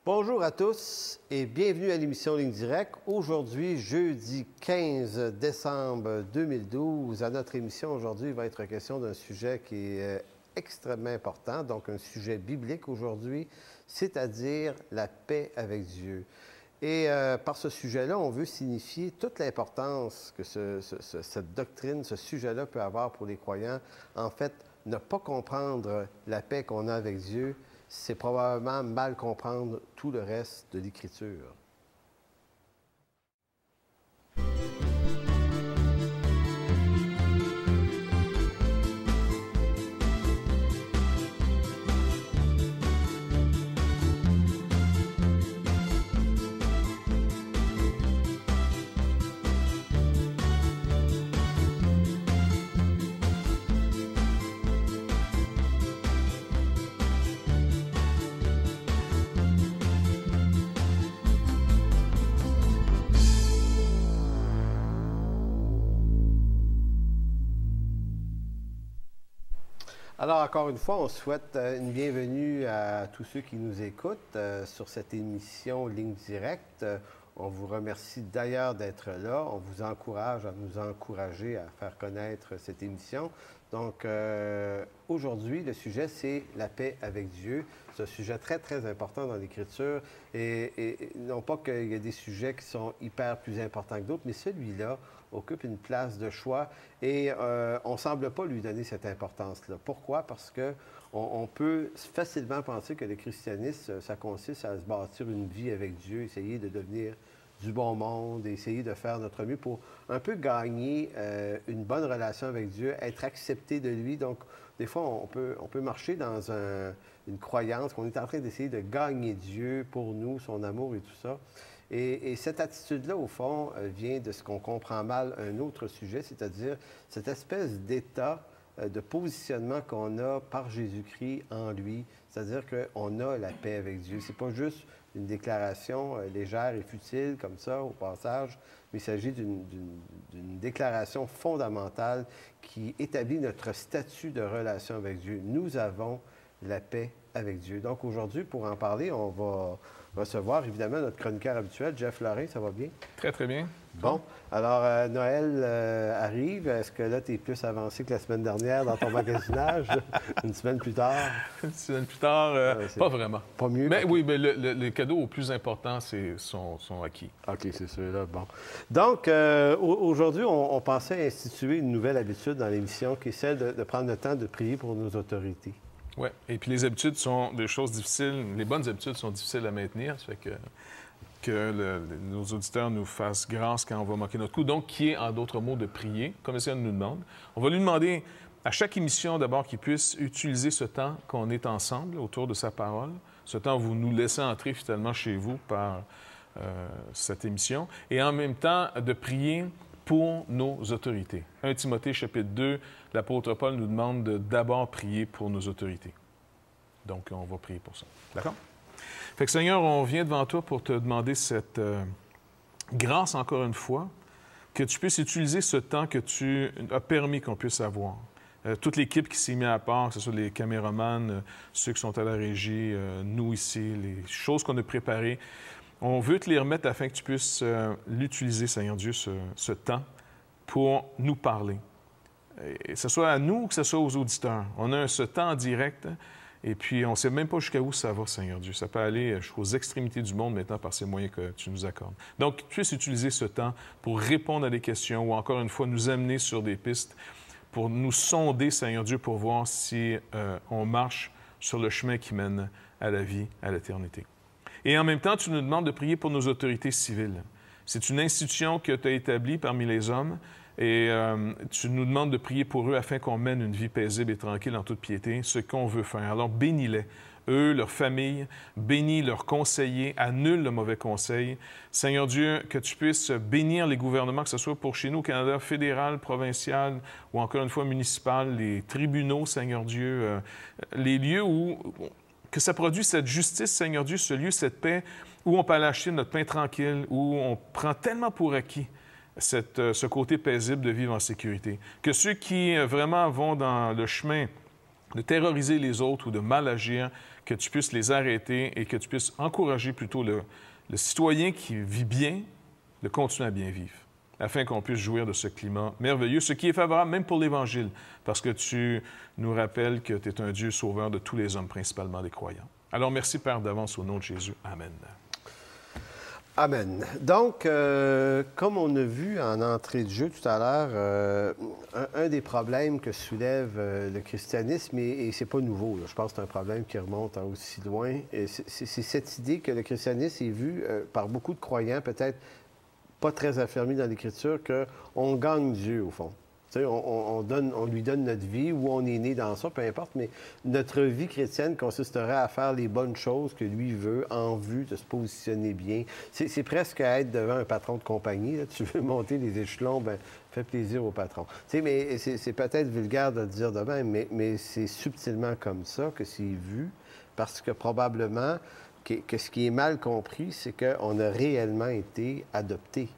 Bonjour à tous et bienvenue à l'émission Ligne Directe. Aujourd'hui, jeudi 15 décembre 2012, à notre émission aujourd'hui, il va être question d'un sujet qui est extrêmement important, donc un sujet biblique aujourd'hui, c'est-à-dire la paix avec Dieu. Et par ce sujet-là, on veut signifier toute l'importance que cette doctrine, ce sujet-là peut avoir pour les croyants. En fait, ne pas comprendre la paix qu'on a avec Dieu, c'est probablement mal comprendre tout le reste de l'Écriture. Alors, encore une fois, on souhaite une bienvenue à tous ceux qui nous écoutent sur cette émission Ligne Directe. On vous remercie d'ailleurs d'être là. On vous encourage à nous encourager à faire connaître cette émission. Donc, aujourd'hui, le sujet, c'est la paix avec Dieu. C'est un sujet très, très important dans l'Écriture. Et non pas qu'il y a des sujets qui sont hyper plus importants que d'autres, mais celui-là occupe une place de choix et on ne semble pas lui donner cette importance-là. Pourquoi? Parce qu'on peut facilement penser que le christianisme, ça consiste à se bâtir une vie avec Dieu, essayer de devenir du bon monde, essayer de faire notre mieux pour un peu gagner une bonne relation avec Dieu, être accepté de lui. Donc, des fois, on peut marcher dans une croyance qu'on est en train d'essayer de gagner Dieu pour nous, son amour et tout ça. Et cette attitude-là, au fond, vient de ce qu'on comprend mal un autre sujet, c'est-à-dire cette espèce d'état de positionnement qu'on a par Jésus-Christ en lui, c'est-à-dire qu'on a la paix avec Dieu. C'est pas juste une déclaration légère et futile comme ça au passage, mais il s'agit d'une déclaration fondamentale qui établit notre statut de relation avec Dieu. Nous avons la paix avec Dieu. Donc aujourd'hui, pour en parler, on va recevoir évidemment notre chroniqueur habituel, Jeff Lorrain. Ça va bien? Très, très bien. Bon. Alors, Noël arrive. Est-ce que là, tu es plus avancé que la semaine dernière dans ton magasinage? Une semaine plus tard? Une semaine plus tard, pas vraiment. Pas mieux? Mais oui, mais les cadeaux au plus important sont acquis. OK, c'est ceux-là. Bon. Donc, aujourd'hui, on pensait instituer une nouvelle habitude dans l'émission qui est celle de prendre le temps de prier pour nos autorités. Oui, et puis les habitudes sont des choses difficiles. Les bonnes habitudes sont difficiles à maintenir. Ça fait que nos auditeurs nous fassent grâce quand on va manquer notre coup. Donc, qui est, en d'autres mots, de prier, comme ça nous demande. On va lui demander à chaque émission, d'abord, qu'il puisse utiliser ce temps qu'on est ensemble autour de sa parole. Ce temps où vous nous laissez entrer finalement chez vous par cette émission. Et en même temps, de prier pour nos autorités. 1 Timothée, chapitre 2, l'apôtre Paul nous demande de d'abord prier pour nos autorités. Donc, on va prier pour ça. D'accord? Fait que Seigneur, on vient devant toi pour te demander cette grâce, encore une fois, que tu puisses utiliser ce temps que tu as permis qu'on puisse avoir. Toute l'équipe qui s'est mise à part, que ce soit les caméramans, ceux qui sont à la régie, nous ici, les choses qu'on a préparées, on veut te les remettre afin que tu puisses l'utiliser, Seigneur Dieu, ce temps pour nous parler. Et que ce soit à nous ou que ce soit aux auditeurs. On a ce temps en direct et puis on ne sait même pas jusqu'à où ça va, Seigneur Dieu. Ça peut aller jusqu'aux extrémités du monde maintenant par ces moyens que tu nous accordes. Donc, que tu puisses utiliser ce temps pour répondre à des questions ou encore une fois nous amener sur des pistes pour nous sonder, Seigneur Dieu, pour voir si on marche sur le chemin qui mène à la vie, à l'éternité. Et en même temps, tu nous demandes de prier pour nos autorités civiles. C'est une institution que tu as établie parmi les hommes et tu nous demandes de prier pour eux afin qu'on mène une vie paisible et tranquille en toute piété, ce qu'on veut faire. Alors bénis-les, eux, leurs familles, bénis leurs conseillers, annule le mauvais conseil. Seigneur Dieu, que tu puisses bénir les gouvernements, que ce soit pour chez nous au Canada, fédéral, provincial ou encore une fois municipal, les tribunaux, Seigneur Dieu, les lieux où... que ça produit cette justice, Seigneur Dieu, ce lieu, cette paix, où on peut aller acheter notre pain tranquille, où on prend tellement pour acquis ce côté paisible de vivre en sécurité. Que ceux qui vraiment vont dans le chemin de terroriser les autres ou de mal agir, que tu puisses les arrêter et que tu puisses encourager plutôt le citoyen qui vit bien de continuer à bien vivre, afin qu'on puisse jouir de ce climat merveilleux, ce qui est favorable même pour l'Évangile, parce que tu nous rappelles que tu es un Dieu sauveur de tous les hommes, principalement des croyants. Alors merci, Père, d'avance au nom de Jésus. Amen. Amen. Donc, comme on a vu en entrée de jeu tout à l'heure, un des problèmes que soulève le christianisme, et c'est pas nouveau, là, je pense que c'est un problème qui remonte aussi loin, c'est cette idée que le christianisme est vu par beaucoup de croyants, peut-être pas très affermis dans l'Écriture, qu'on gagne Dieu, au fond. On lui donne notre vie, ou on est né dans ça, peu importe, mais notre vie chrétienne consisterait à faire les bonnes choses que lui veut en vue de se positionner bien. C'est presque à être devant un patron de compagnie. Là. Tu veux monter les échelons, bien, fais plaisir au patron. Mais c'est peut-être vulgaire de le dire de même, mais c'est subtilement comme ça que c'est vu, parce que probablement que ce qui est mal compris, c'est qu'on a réellement été adopté.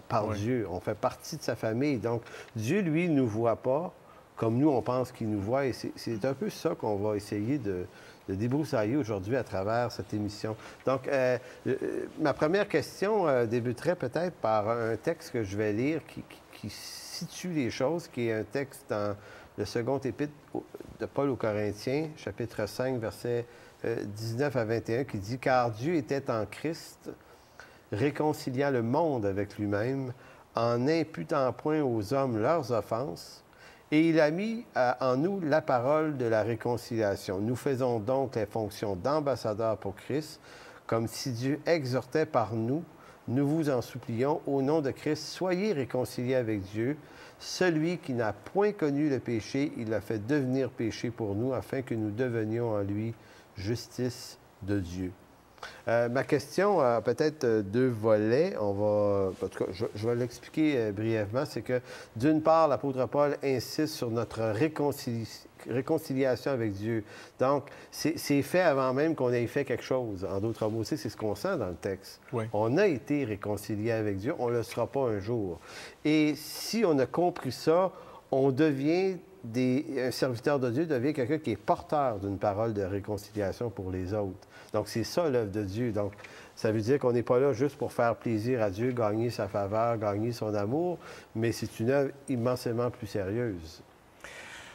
Par Dieu. On fait partie de sa famille. Donc, Dieu, lui, ne nous voit pas comme nous, on pense qu'il nous voit. Et c'est un peu ça qu'on va essayer de débroussailler aujourd'hui à travers cette émission. Donc, ma première question débuterait peut-être par un texte que je vais lire qui situe les choses, qui est un texte dans le second épître de Paul aux Corinthiens, chapitre 5, versets 19 à 21, qui dit « Car Dieu était en Christ, réconciliant le monde avec lui-même, en n'imputant point aux hommes leurs offenses, et il a mis en nous la parole de la réconciliation. Nous faisons donc les fonctions d'ambassadeurs pour Christ, comme si Dieu exhortait par nous. Nous vous en supplions, au nom de Christ, soyez réconciliés avec Dieu. Celui qui n'a point connu le péché, il l'a fait devenir péché pour nous, afin que nous devenions en lui justice de Dieu. » Ma question a peut-être deux volets. En tout cas, je vais l'expliquer brièvement. C'est que, d'une part, l'apôtre Paul insiste sur notre réconciliation avec Dieu. Donc, c'est fait avant même qu'on ait fait quelque chose. En d'autres mots, c'est ce qu'on sent dans le texte. Oui. On a été réconcilié avec Dieu. On ne le sera pas un jour. Et si on a compris ça, on devient un serviteur de Dieu devient quelqu'un qui est porteur d'une parole de réconciliation pour les autres. Donc, c'est ça l'œuvre de Dieu. Donc, ça veut dire qu'on n'est pas là juste pour faire plaisir à Dieu, gagner sa faveur, gagner son amour, mais c'est une œuvre immensément plus sérieuse.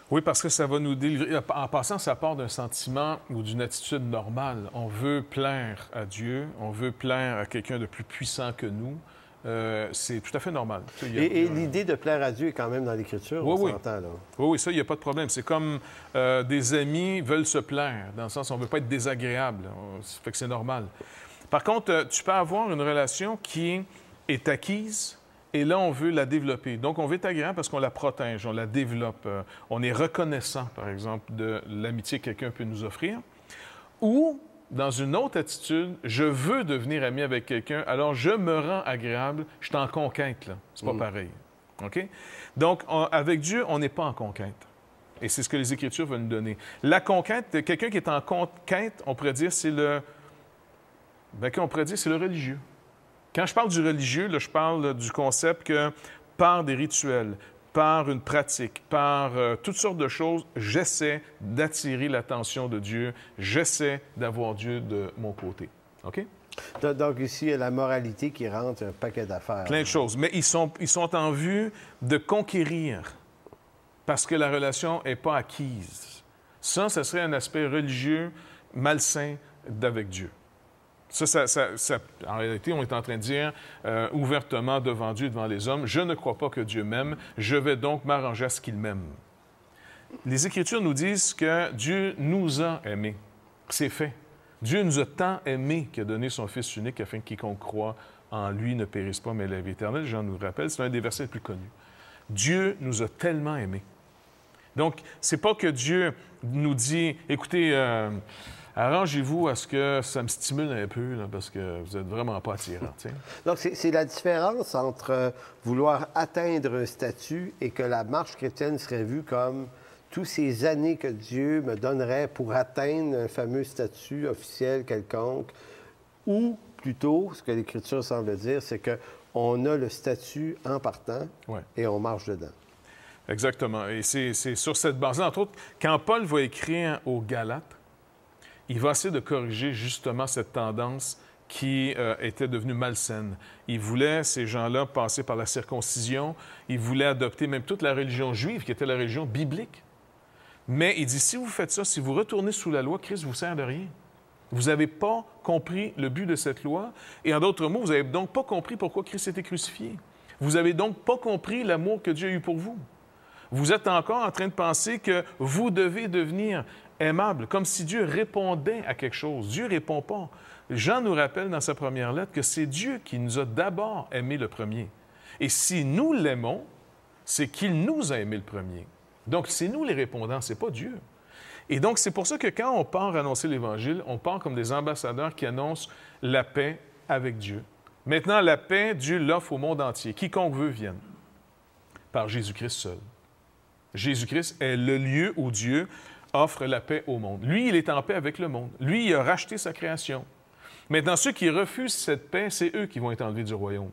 Oui, parce que ça va nous délivrer. En passant, ça part d'un sentiment ou d'une attitude normale. On veut plaire à Dieu, on veut plaire à quelqu'un de plus puissant que nous. C'est tout à fait normal. Et l'idée de plaire à Dieu est quand même dans l'Écriture, on s'entend, là. Oui, ça, il n'y a pas de problème. C'est comme des amis veulent se plaire, dans le sens où on ne veut pas être désagréable. Ça fait que c'est normal. Par contre, tu peux avoir une relation qui est acquise, et là, on veut la développer. Donc, on veut être agréable parce qu'on la protège, on la développe. On est reconnaissant, par exemple, de l'amitié que quelqu'un peut nous offrir. Ou, dans une autre attitude, je veux devenir ami avec quelqu'un, alors je me rends agréable, je suis en conquête, là. C'est pas pareil. OK? Donc, avec Dieu, on n'est pas en conquête. Et c'est ce que les Écritures veulent nous donner. La conquête, quelqu'un qui est en conquête, on pourrait dire, c'est le religieux. Quand je parle du religieux, là, je parle du concept que par des rituels, par une pratique, par toutes sortes de choses, j'essaie d'attirer l'attention de Dieu, j'essaie d'avoir Dieu de mon côté. OK? Donc ici, il y a la moralité qui rentre un paquet d'affaires. Plein de choses. Mais ils sont en vue de conquérir parce que la relation n'est pas acquise. Ça serait un aspect religieux malsain d'avec Dieu. Ça, en réalité, on est en train de dire ouvertement devant Dieu, devant les hommes, « Je ne crois pas que Dieu m'aime, je vais donc m'arranger à ce qu'il m'aime. » Les Écritures nous disent que Dieu nous a aimés. C'est fait. Dieu nous a tant aimés qu'il a donné son Fils unique afin que quiconque croit en lui ne périsse pas, mais la vie éternelle. Jean nous rappelle, c'est un des versets les plus connus. Dieu nous a tellement aimés. Donc, c'est pas que Dieu nous dit, « Écoutez, arrangez-vous à ce que ça me stimule un peu, là, parce que vous n'êtes vraiment pas attirant. » Donc, c'est la différence entre vouloir atteindre un statut et que la marche chrétienne serait vue comme toutes ces années que Dieu me donnerait pour atteindre un fameux statut officiel quelconque, ou plutôt, ce que l'Écriture semble dire, c'est qu'on a le statut en partant et on marche dedans. Exactement. Et c'est sur cette base-là, entre autres, quand Paul va écrire aux Galates, il va essayer de corriger justement cette tendance qui était devenue malsaine. Il voulait, ces gens-là, passer par la circoncision. Il voulait adopter même toute la religion juive, qui était la religion biblique. Mais il dit, si vous faites ça, si vous retournez sous la loi, Christ vous sert de rien. Vous n'avez pas compris le but de cette loi. Et en d'autres mots, vous n'avez donc pas compris pourquoi Christ était crucifié. Vous n'avez donc pas compris l'amour que Dieu a eu pour vous. Vous êtes encore en train de penser que vous devez devenir aimable, comme si Dieu répondait à quelque chose. Dieu ne répond pas. Jean nous rappelle dans sa première lettre que c'est Dieu qui nous a d'abord aimés le premier. Et si nous l'aimons, c'est qu'il nous a aimés le premier. Donc, c'est nous les répondants, ce n'est pas Dieu. Et donc, c'est pour ça que quand on part annoncer l'Évangile, on part comme des ambassadeurs qui annoncent la paix avec Dieu. Maintenant, la paix, Dieu l'offre au monde entier. Quiconque veut vienne. Par Jésus-Christ seul. Jésus-Christ est le lieu où Dieu offre la paix au monde. Lui, il est en paix avec le monde. Lui, il a racheté sa création. Maintenant, ceux qui refusent cette paix, c'est eux qui vont être enlevés du royaume.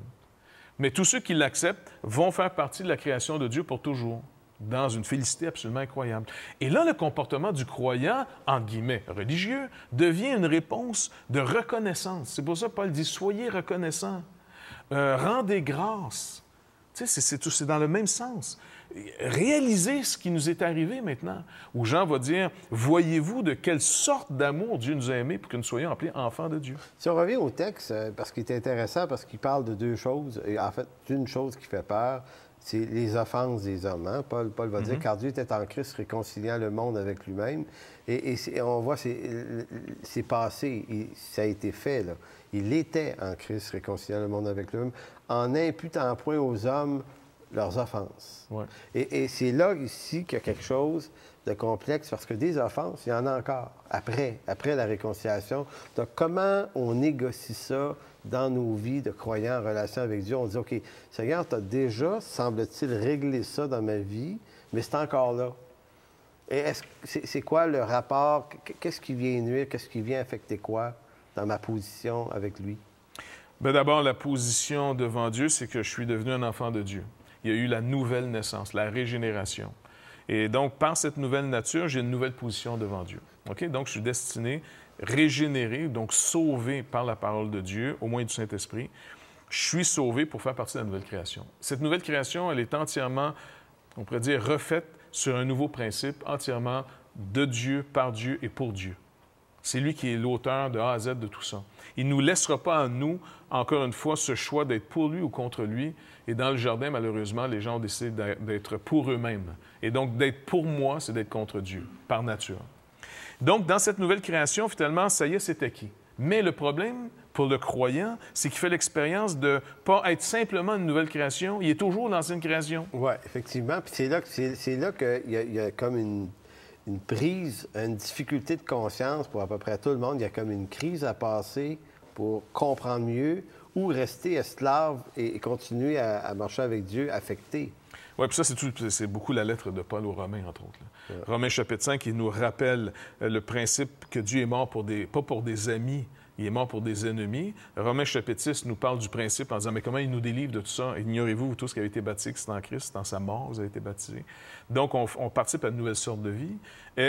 Mais tous ceux qui l'acceptent vont faire partie de la création de Dieu pour toujours, dans une félicité absolument incroyable. Et là, le comportement du croyant, entre guillemets, religieux, devient une réponse de reconnaissance. C'est pour ça que Paul dit « Soyez reconnaissants, rendez grâce ». Tu sais, c'est dans le même sens. Réalisez ce qui nous est arrivé maintenant. Où Jean va dire, voyez-vous de quelle sorte d'amour Dieu nous a aimés pour que nous soyons appelés enfants de Dieu. Si on revient au texte, parce qu'il est intéressant, parce qu'il parle de deux choses, et en fait, une chose qui fait peur, c'est les offenses des hommes. Hein? Paul va dire, car Dieu était en Christ réconciliant le monde avec lui-même. Et on voit, c'est passé, ça a été fait, là. Il était en Christ réconciliant le monde avec lui-même, en n'imputant point aux hommes leurs offenses. Ouais. Et c'est là, ici, qu'il y a quelque chose de complexe, parce que des offenses, il y en a encore, après la réconciliation. Donc, comment on négocie ça dans nos vies de croyants en relation avec Dieu? On dit, OK, Seigneur, tu as déjà, semble-t-il, réglé ça dans ma vie, mais c'est encore là. Et c'est quoi le rapport? Qu'est-ce qui vient nuire? Qu'est-ce qui vient affecter quoi dans ma position avec lui? Bien, d'abord, la position devant Dieu, c'est que je suis devenu un enfant de Dieu. Il y a eu la nouvelle naissance, la régénération. Et donc, par cette nouvelle nature, j'ai une nouvelle position devant Dieu. OK? Donc, je suis destiné, régénéré, donc sauvé par la parole de Dieu, au moins du Saint-Esprit. Je suis sauvé pour faire partie de la nouvelle création. Cette nouvelle création, elle est entièrement, on pourrait dire, refaite sur un nouveau principe, entièrement de Dieu, par Dieu et pour Dieu. C'est lui qui est l'auteur de A à Z de tout ça. Il ne nous laissera pas à nous, encore une fois, ce choix d'être pour lui ou contre lui. Et dans le jardin, malheureusement, les gens ont décidé d'être pour eux-mêmes. Et donc, d'être pour moi, c'est d'être contre Dieu, par nature. Donc, dans cette nouvelle création, finalement, ça y est, c'est acquis. Mais le problème, pour le croyant, c'est qu'il fait l'expérience de ne pas être simplement une nouvelle création, il est toujours dans une création. Oui, effectivement. Puis c'est là qu'il y a comme une prise, une difficulté de conscience pour à peu près tout le monde. Il y a comme une crise à passer pour comprendre mieux ou rester esclave et continuer à marcher avec Dieu affecté. Oui, puis ça, c'est beaucoup la lettre de Paul aux Romains, entre autres. Romains chapitre 5, il nous rappelle le principe que Dieu est mort pas pour des amis, il est mort pour des ennemis. Romains chapitre 6 nous parle du principe en disant, mais comment il nous délivre de tout ça? Ignorez-vous, vous tous qui avez été baptisés, que c'est en Christ, c'est dans sa mort, vous avez été baptisés. Donc, on participe à une nouvelle sorte de vie.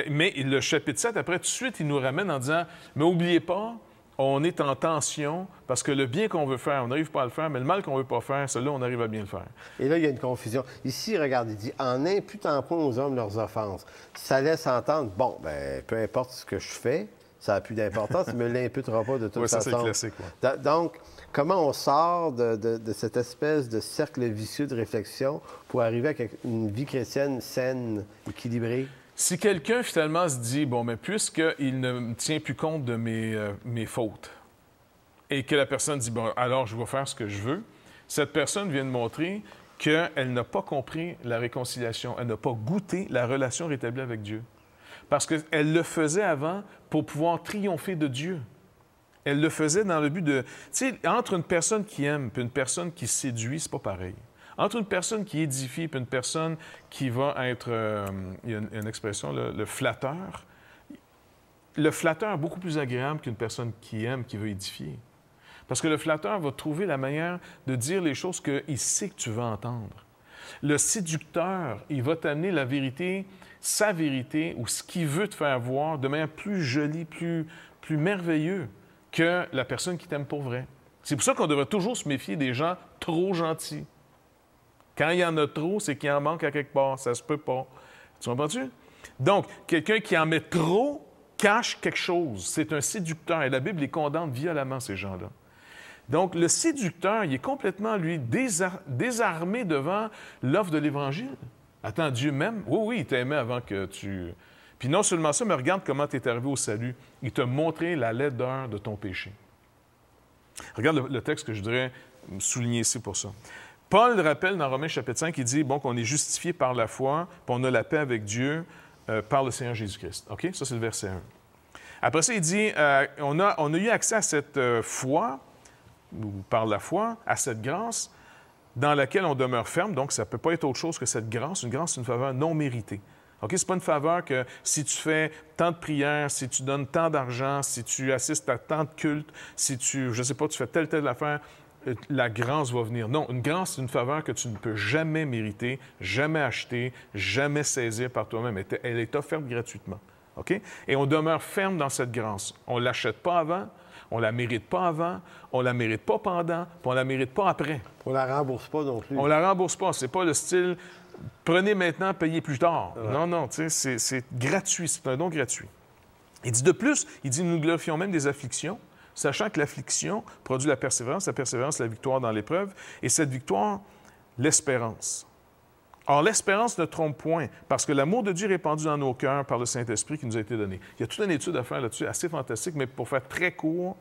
Mais le chapitre 7, après, tout de suite, il nous ramène en disant, mais n'oubliez pas, on est en tension parce que le bien qu'on veut faire, on n'arrive pas à le faire, mais le mal qu'on ne veut pas faire, celui-là, on arrive à bien le faire. Et là, il y a une confusion. Ici, regarde, il dit, en imputant point aux hommes leurs offenses. Ça laisse entendre, bon, bien, peu importe ce que je fais, ça n'a plus d'importance, il ne me l'imputera pas de toute façon. Oui, ça, c'est classique. Ouais. Donc, comment on sort de cette espèce de cercle vicieux de réflexion pour arriver à une vie chrétienne saine, équilibrée? Si quelqu'un, finalement, se dit, bon, mais puisqu'il ne me tient plus compte de mes fautes, et que la personne dit, bon, alors je vais faire ce que je veux, cette personne vient de montrer qu'elle n'a pas compris la réconciliation, elle n'a pas goûté la relation rétablie avec Dieu. Parce qu'elle le faisait avant pour pouvoir triompher de Dieu. Elle le faisait dans le but de... Tu sais, entre une personne qui aime et une personne qui séduit, c'est pas pareil. Entre une personne qui édifie et une personne qui va être, il y a une expression, le flatteur. Le flatteur est beaucoup plus agréable qu'une personne qui aime, qui veut édifier. Parce que le flatteur va trouver la manière de dire les choses qu'il sait que tu veux entendre. Le séducteur, il va t'amener la vérité, sa vérité, ou ce qu'il veut te faire voir de manière plus jolie, plus merveilleuse que la personne qui t'aime pour vrai. C'est pour ça qu'on devrait toujours se méfier des gens trop gentils. Quand il y en a trop, c'est qu'il en manque à quelque part. Ça se peut pas. Tu comprends-tu? Donc, quelqu'un qui en met trop cache quelque chose. C'est un séducteur. Et la Bible les condamne violemment, ces gens-là. Donc, le séducteur, il est complètement, lui, désarmé devant l'offre de l'Évangile. Attends, Dieu m'aime? Oui, il t'aimait avant que tu... Puis non seulement ça, mais regarde comment tu es arrivé au salut. Il t'a montré la laideur de ton péché. Regarde le texte que je voudrais souligner ici pour ça. Paul rappelle dans Romains chapitre 5, il dit qu'on est justifié par la foi, puis on a la paix avec Dieu par le Seigneur Jésus-Christ. OK? Ça, c'est le verset 1. Après ça, il dit, on a eu accès à cette foi, ou par la foi, à cette grâce dans laquelle on demeure ferme. Donc, ça ne peut pas être autre chose que cette grâce. Une grâce, c'est une faveur non méritée. OK? Ce n'est pas une faveur que si tu fais tant de prières, si tu donnes tant d'argent, si tu assistes à tant de cultes, si tu, je ne sais pas, tu fais telle affaire, la grâce va venir. Non, une grâce, c'est une faveur que tu ne peux jamais mériter, jamais acheter, jamais saisir par toi-même. Elle est offerte gratuitement. OK? Et on demeure ferme dans cette grâce. On ne l'achète pas avant, on ne la mérite pas avant, on ne la mérite pas pendant, puis on ne la mérite pas après. On ne la rembourse pas non plus. On ne la rembourse pas. C'est pas le style « prenez maintenant, payez plus tard ». Ouais. Non, tu sais, c'est gratuit, c'est un don gratuit. Il dit de plus, il dit « nous glorifions même des afflictions ». Sachant que l'affliction produit la persévérance, la victoire dans l'épreuve, et cette victoire, l'espérance. Or, l'espérance ne trompe point, parce que l'amour de Dieu est répandu dans nos cœurs par le Saint-Esprit qui nous a été donné. Il y a toute une étude à faire là-dessus, assez fantastique, mais pour faire très court,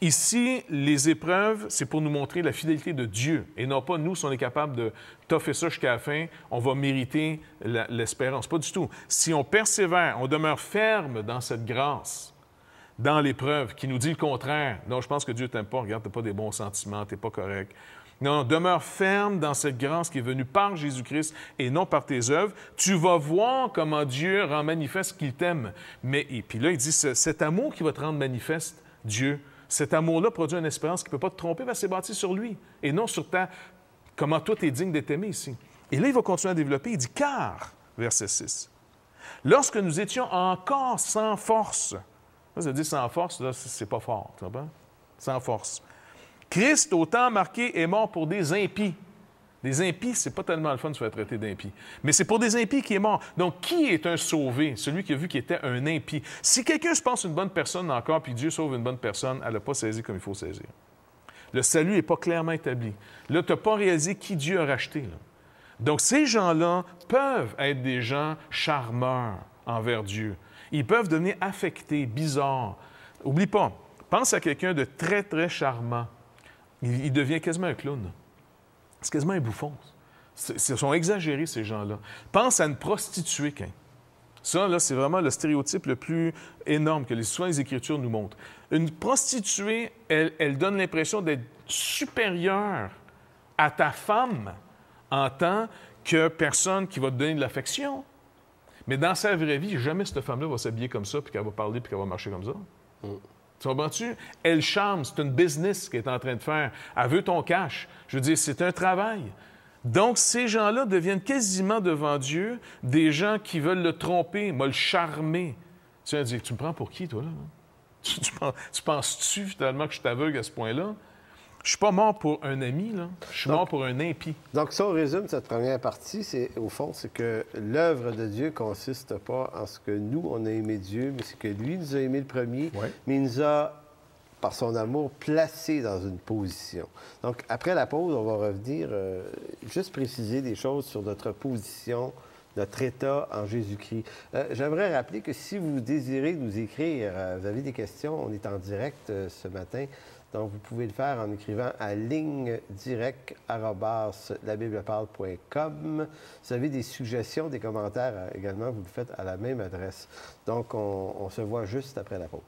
ici, les épreuves, c'est pour nous montrer la fidélité de Dieu, et non pas nous, si on est capable de toffer ça jusqu'à la fin, on va mériter l'espérance. Pas du tout. Si on persévère, on demeure ferme dans cette grâce, dans l'épreuve, qui nous dit le contraire. Non, je pense que Dieu ne t'aime pas. Regarde, tu n'as pas des bons sentiments, tu n'es pas correct. Non, demeure ferme dans cette grâce qui est venue par Jésus-Christ et non par tes œuvres. Tu vas voir comment Dieu rend manifeste qu'il t'aime. Et puis là, il dit, cet amour qui va te rendre manifeste, Dieu, cet amour-là produit une espérance qui ne peut pas te tromper parce que c'est bâti sur lui et non sur comment toi, tu es digne d'être aimé ici. Et là, il va continuer à développer. Il dit, car, verset 6, lorsque nous étions encore sans force, ça dit sans force, là, c'est pas fort, tu comprends? Sans force. Christ, au temps marqué, est mort pour des impies. Des impies, c'est pas tellement le fun de se faire traiter d'impies. Mais c'est pour des impies qu'il est mort. Donc, qui est un sauvé? Celui qui a vu qu'il était un impie. Si quelqu'un se pense une bonne personne encore, puis Dieu sauve une bonne personne, elle n'a pas saisi comme il faut saisir. Le salut n'est pas clairement établi. Là, tu n'as pas réalisé qui Dieu a racheté. Là. Donc, ces gens-là peuvent être des gens charmeurs envers Dieu. Ils peuvent devenir affectés, bizarres. Oublie pas, pense à quelqu'un de très, très charmant. Il devient quasiment un clown. C'est quasiment un bouffon. Ils sont exagérés, ces gens-là. Pense à une prostituée, quand. Ça, là, c'est vraiment le stéréotype le plus énorme que souvent les Écritures nous montrent. Une prostituée, elle donne l'impression d'être supérieure à ta femme en tant que personne qui va te donner de l'affection. Mais dans sa vraie vie, jamais cette femme-là va s'habiller comme ça, puis qu'elle va parler, puis qu'elle va marcher comme ça. Tu comprends-tu? Elle charme, c'est une business qu'elle est en train de faire. Elle veut ton cash. Je veux dire, c'est un travail. Donc, ces gens-là deviennent quasiment devant Dieu des gens qui veulent le tromper, le charmer. Tu vas dire, tu me prends pour qui, toi, là? Tu penses-tu, finalement, que je t'aveugle à ce point-là? Je suis pas mort pour un ami, là. Je suis mort pour un impie. Donc, si on résume cette première partie, au fond, c'est que l'œuvre de Dieu consiste pas en ce que nous, on a aimé Dieu, mais c'est que lui nous a aimé le premier, mais il nous a, par son amour, placés dans une position. Donc, après la pause, on va revenir juste préciser des choses sur notre position, notre état en Jésus-Christ. J'aimerais rappeler que si vous désirez nous écrire, vous avez des questions, on est en direct ce matin. Donc, vous pouvez le faire en écrivant à lignedirect@labibleparle.com. Si vous avez des suggestions, des commentaires également, vous le faites à la même adresse. Donc, on se voit juste après la pause.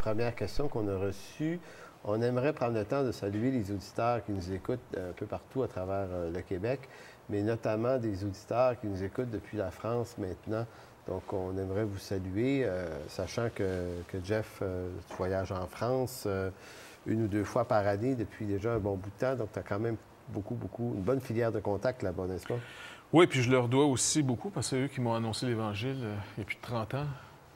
première question qu'on a reçue. On aimerait prendre le temps de saluer les auditeurs qui nous écoutent un peu partout à travers le Québec, mais notamment des auditeurs qui nous écoutent depuis la France maintenant. Donc, on aimerait vous saluer, sachant que Jeff, tu voyages en France une ou deux fois par année depuis déjà un bon bout de temps. Donc, tu as quand même une bonne filière de contact là-bas, n'est-ce pas? Oui, puis je leur dois aussi beaucoup parce que c'est eux qui m'ont annoncé l'Évangile il y a plus de 30 ans.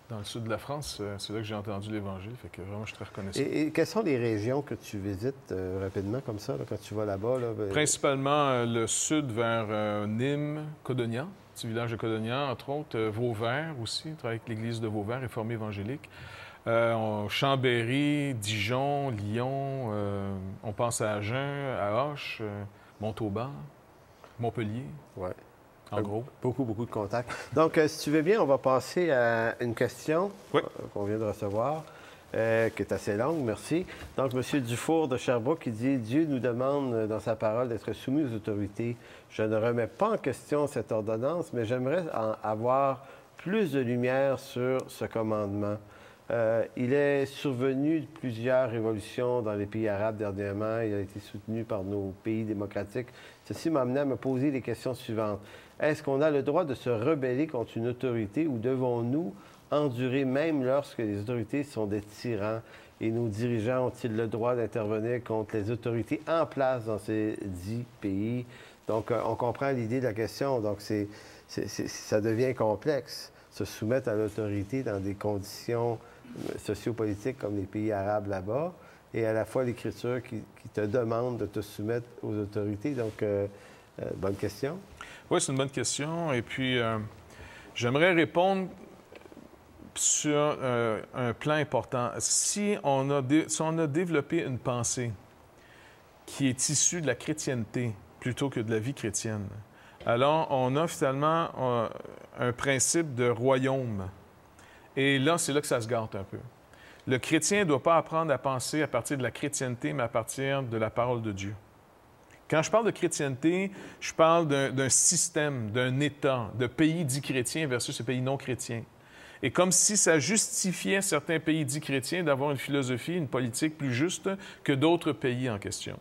Dans le sud de la France, c'est là que j'ai entendu l'Évangile. Fait que vraiment, je suis très reconnaissant. Et quelles sont les régions que tu visites rapidement comme ça, là, quand tu vas là-bas? Là? Principalement le sud vers Nîmes, Codognan, petit village de Codognan, entre autres. Vauvert aussi, je travaille avec l'église de Vauvert, réformée évangélique. Chambéry, Dijon, Lyon, on pense à Agen, à Auch, Montauban, Montpellier. Ouais. En gros. Beaucoup de contacts. Donc, si tu veux bien, on va passer à une question qu'on vient de recevoir, qui est assez longue, merci. Donc, M. Dufour de Sherbrooke qui dit « Dieu nous demande dans sa parole d'être soumis aux autorités. Je ne remets pas en question cette ordonnance, mais j'aimerais avoir plus de lumière sur ce commandement. Il est survenu plusieurs révolutions dans les pays arabes dernièrement. Il a été soutenu par nos pays démocratiques. Ceci m'a amené à me poser les questions suivantes. Est-ce qu'on a le droit de se rebeller contre une autorité ou devons-nous endurer même lorsque les autorités sont des tyrans? Et nos dirigeants ont-ils le droit d'intervenir contre les autorités en place dans ces 10 pays? Donc, on comprend l'idée de la question. Donc, ça devient complexe, se soumettre à l'autorité dans des conditions sociopolitiques comme les pays arabes là-bas, et à la fois l'Écriture qui te demande de te soumettre aux autorités. Donc, bonne question. Oui, c'est une bonne question. Et puis, j'aimerais répondre sur un plan important. Si on a développé une pensée qui est issue de la chrétienté plutôt que de la vie chrétienne, alors on a finalement un principe de royaume. Et là, c'est là que ça se gâte un peu. Le chrétien ne doit pas apprendre à penser à partir de la chrétienté, mais à partir de la parole de Dieu. Quand je parle de chrétienté, je parle d'un système, d'un État, de pays dits chrétiens versus ces pays non chrétiens. Et comme si ça justifiait certains pays dits chrétiens d'avoir une philosophie, une politique plus juste que d'autres pays en question.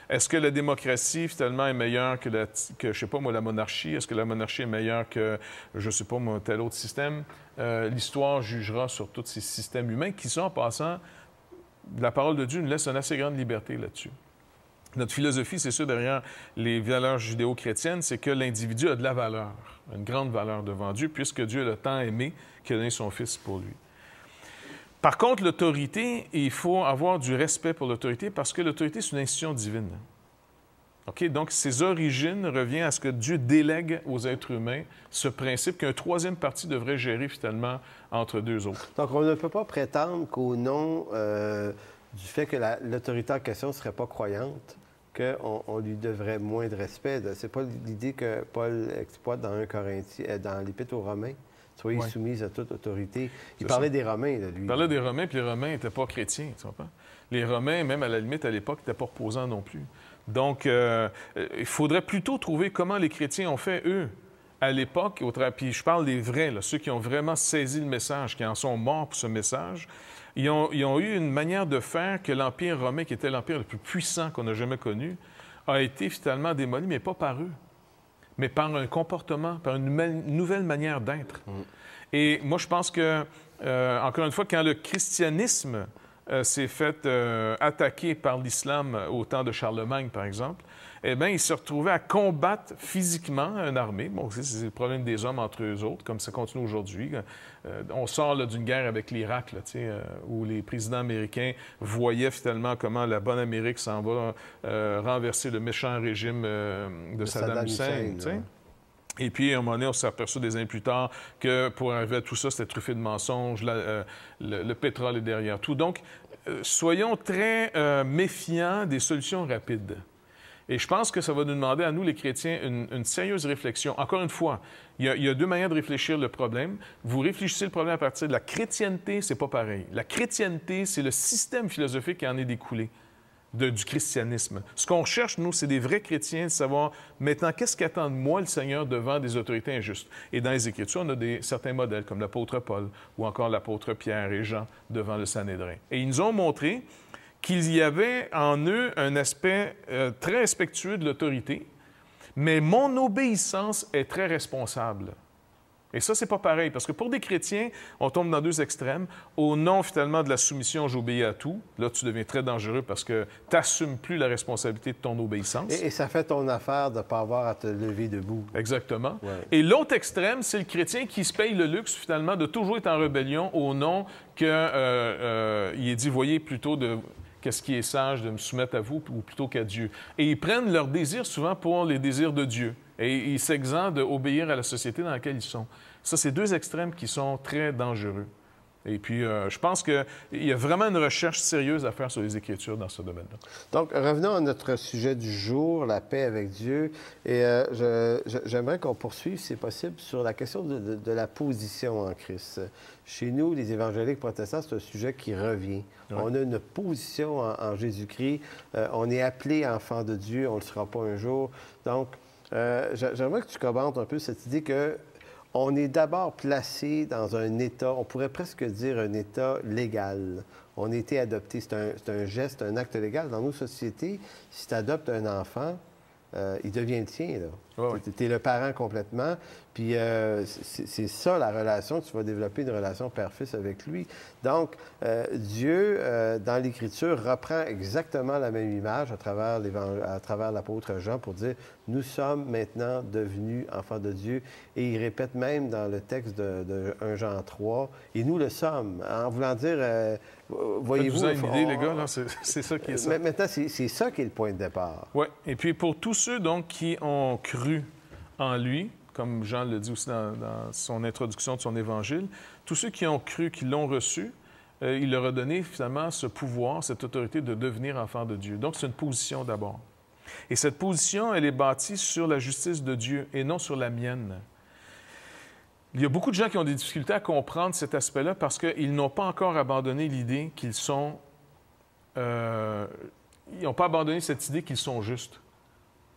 Est-ce que la démocratie, finalement, est meilleure que je ne sais pas moi, la monarchie? Est-ce que la monarchie est meilleure que, je ne sais pas moi, tel autre système? L'histoire jugera sur tous ces systèmes humains qui sont, en passant, la parole de Dieu nous laisse une assez grande liberté là-dessus. Notre philosophie, c'est sûr, derrière les valeurs judéo-chrétiennes, c'est que l'individu a de la valeur, une grande valeur devant Dieu, puisque Dieu a tant aimé qu'il a donné son Fils pour lui. Par contre, l'autorité, il faut avoir du respect pour l'autorité parce que l'autorité, c'est une institution divine. OK? Donc, ses origines reviennent à ce que Dieu délègue aux êtres humains ce principe qu'un troisième parti devrait gérer finalement entre deux autres. Donc, on ne peut pas prétendre qu'au nom du fait que l'autorité en question ne serait pas croyante, qu'on lui devrait moins de respect. Ce n'est pas l'idée que Paul exploite dans 1 Corinthiens, dans l'Épître aux Romains. Soyez soumis à toute autorité. Il parlait des Romains, là, lui. Il parlait des Romains, puis les Romains n'étaient pas chrétiens, tu comprends? Les Romains, même à la limite, à l'époque, n'étaient pas reposants non plus. Donc, il faudrait plutôt trouver comment les chrétiens ont fait, eux, à l'époque, puis je parle des vrais, là, ceux qui ont vraiment saisi le message, qui en sont morts pour ce message. Ils ont eu une manière de faire que l'Empire romain, qui était l'empire le plus puissant qu'on a jamais connu, a été finalement démoli, mais pas par eux, mais par un comportement, par une nouvelle manière d'être. Et moi, je pense que, encore une fois, quand le christianisme s'est fait attaquer par l'islam au temps de Charlemagne, par exemple, eh bien, il se retrouvait à combattre physiquement une armée. Bon, c'est le problème des hommes entre eux autres, comme ça continue aujourd'hui. On sort d'une guerre avec l'Irak, où les présidents américains voyaient finalement comment la bonne Amérique s'en va renverser le méchant régime de Saddam Hussein. Et puis, à un moment donné, on s'est aperçu des années plus tard que pour arriver à tout ça, c'était truffé de mensonges, le pétrole est derrière tout. Donc, soyons très méfiants des solutions rapides. Et je pense que ça va nous demander à nous, les chrétiens, une sérieuse réflexion. Encore une fois, il y a deux manières de réfléchir le problème. Vous réfléchissez le problème à partir de la chrétienté, c'est pas pareil. La chrétienté, c'est le système philosophique qui en est découlé. du christianisme. Ce qu'on recherche, nous, c'est des vrais chrétiens, de savoir maintenant qu'est-ce qu'attend de moi le Seigneur devant des autorités injustes. Et dans les Écritures, on a certains modèles, comme l'apôtre Paul ou encore l'apôtre Pierre et Jean devant le Sanhédrin. Et ils nous ont montré qu'il y avait en eux un aspect très respectueux de l'autorité, mais mon obéissance est très responsable. Et ça, c'est pas pareil, parce que pour des chrétiens, on tombe dans deux extrêmes. Au nom, finalement, de la soumission, j'obéis à tout. Là, tu deviens très dangereux parce que tu n'assumes plus la responsabilité de ton obéissance. Et ça fait ton affaire de ne pas avoir à te lever debout. Exactement. Ouais. Et l'autre extrême, c'est le chrétien qui se paye le luxe, finalement, de toujours être en rébellion au nom qu'il est dit, voyez, plutôt de... Qu'est-ce qui est sage de me soumettre à vous ou plutôt qu'à Dieu? Et ils prennent leurs désirs souvent pour les désirs de Dieu. Et ils s'exemptent d'obéir à la société dans laquelle ils sont. Ça, c'est deux extrêmes qui sont très dangereux. Et puis, je pense qu'il y a vraiment une recherche sérieuse à faire sur les Écritures dans ce domaine-là. Donc, revenons à notre sujet du jour, la paix avec Dieu. Et j'aimerais qu'on poursuive, si c'est possible, sur la question de la position en Christ. Chez nous, les évangéliques protestants, c'est un sujet qui revient. Oui. On a une position en Jésus-Christ. On est appelé enfant de Dieu, on ne le sera pas un jour. Donc, j'aimerais que tu commentes un peu cette idée que on est d'abord placé dans un état, on pourrait presque dire un état légal. On a été adopté. C'est un geste, un acte légal. Dans nos sociétés, si tu adoptes un enfant, il devient le tien, là. Oh oui. Tu es le parent complètement. Puis c'est ça, la relation. Tu vas développer une relation père-fils avec lui. Donc, Dieu, dans l'Écriture, reprend exactement la même image à travers l'apôtre Jean pour dire « Nous sommes maintenant devenus enfants de Dieu ». Et il répète même dans le texte de 1 Jean 3 « Et nous le sommes ». En voulant dire, voyez-vous... Vous avez une idée, les gars, là, c'est ça qui est ça. Maintenant, c'est ça qui est le point de départ. Oui. Et puis, pour tous ceux, donc, qui ont cru en lui, comme Jean le dit aussi dans son introduction de son évangile, tous ceux qui ont cru, qui l'ont reçu, il leur a donné finalement ce pouvoir, cette autorité de devenir enfants de Dieu. Donc, c'est une position d'abord. Et cette position, elle est bâtie sur la justice de Dieu et non sur la mienne. Il y a beaucoup de gens qui ont des difficultés à comprendre cet aspect-là parce qu'ils n'ont pas encore abandonné l'idée qu'ils sont... ils n'ont pas abandonné cette idée qu'ils sont justes.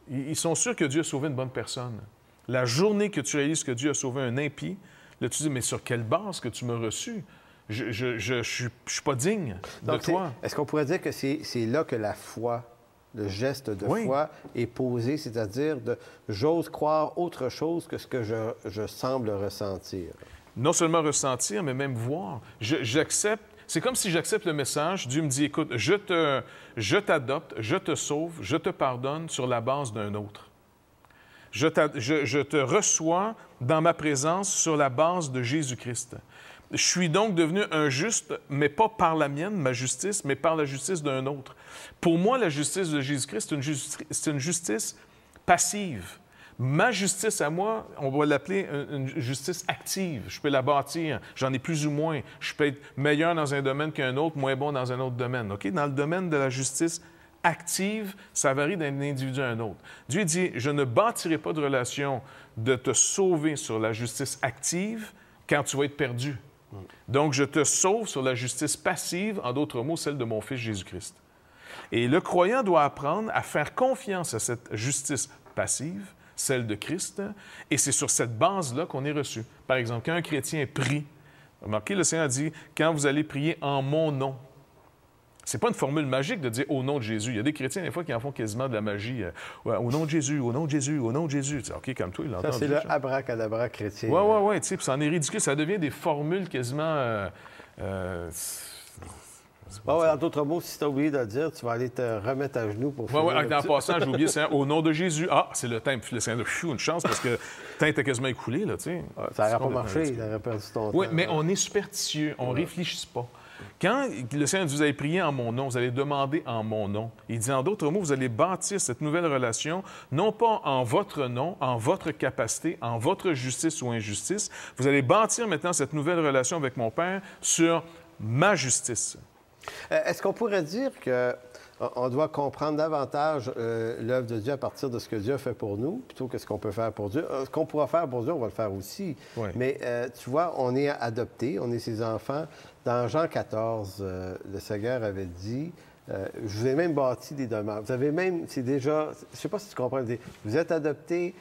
Ils sont sûrs que Dieu a sauvé une bonne personne. La journée que tu réalises que Dieu a sauvé un impie, là, tu dis, mais sur quelle base que tu m'as reçu? Je suis pas digne de toi. Est-ce qu'on pourrait dire que c'est là que la foi, le geste de foi est posé, c'est-à-dire j'ose croire autre chose que ce que je semble ressentir? Non seulement ressentir, mais même voir. J'accepte. C'est comme si j'accepte le message. Dieu me dit, écoute, je t'adopte, je te sauve, je te pardonne sur la base d'un autre. Je te reçois dans ma présence sur la base de Jésus-Christ. Je suis donc devenu un juste, mais pas par la mienne, ma justice, mais par la justice d'un autre. Pour moi, la justice de Jésus-Christ, c'est une justice passive. Ma justice à moi, on va l'appeler une justice active. Je peux la bâtir, j'en ai plus ou moins. Je peux être meilleur dans un domaine qu'un autre, moins bon dans un autre domaine. Okay? Dans le domaine de la justice active, ça varie d'un individu à un autre. Dieu dit, je ne bâtirai pas de relation de te sauver sur la justice active quand tu vas être perdu. Donc, je te sauve sur la justice passive, en d'autres mots, celle de mon Fils Jésus-Christ. Et le croyant doit apprendre à faire confiance à cette justice passive, celle de Christ, et c'est sur cette base-là qu'on est reçu. Par exemple, quand un chrétien prie, remarquez, le Seigneur dit, quand vous allez prier en mon nom, c'est pas une formule magique de dire « au nom de Jésus ». Il y a des chrétiens, des fois, qui en font quasiment de la magie. Au nom de Jésus, au nom de Jésus, au nom de Jésus. Tu dis, OK, calme-toi, il l'entend. Ça, c'est le abracadabra chrétien. Oui, tu sais, puis ça en est ridicule. Ça devient des formules quasiment... en d'autres mots, si tu as oublié de le dire, tu vas aller te remettre à genoux pour faire. Oui, en passant, j'ai oublié, au nom de Jésus. Ah, c'est le temps. Puis le Seigneur, une chance, parce que le temps était quasiment écoulé, là, tu sais. Ça n'aurait pas marché, il aurait perdu ton temps. Oui, mais on est superstitieux, on ne réfléchit pas. Quand le Seigneur dit, vous allez prier en mon nom, vous allez demander en mon nom, il dit en d'autres mots, vous allez bâtir cette nouvelle relation, non pas en votre nom, en votre capacité, en votre justice ou injustice, vous allez bâtir maintenant cette nouvelle relation avec mon Père sur ma justice. Est-ce qu'on pourrait dire que On doit comprendre davantage l'œuvre de Dieu à partir de ce que Dieu a fait pour nous, plutôt que ce qu'on peut faire pour Dieu. Ce qu'on pourra faire pour Dieu, on va le faire aussi. Oui. Mais tu vois, on est adoptés, on est ses enfants. Dans Jean 14, le Seigneur avait dit, je vous ai même bâti des demeures. Vous avez même, c'est déjà, je ne sais pas si tu comprends, vous êtes adoptés,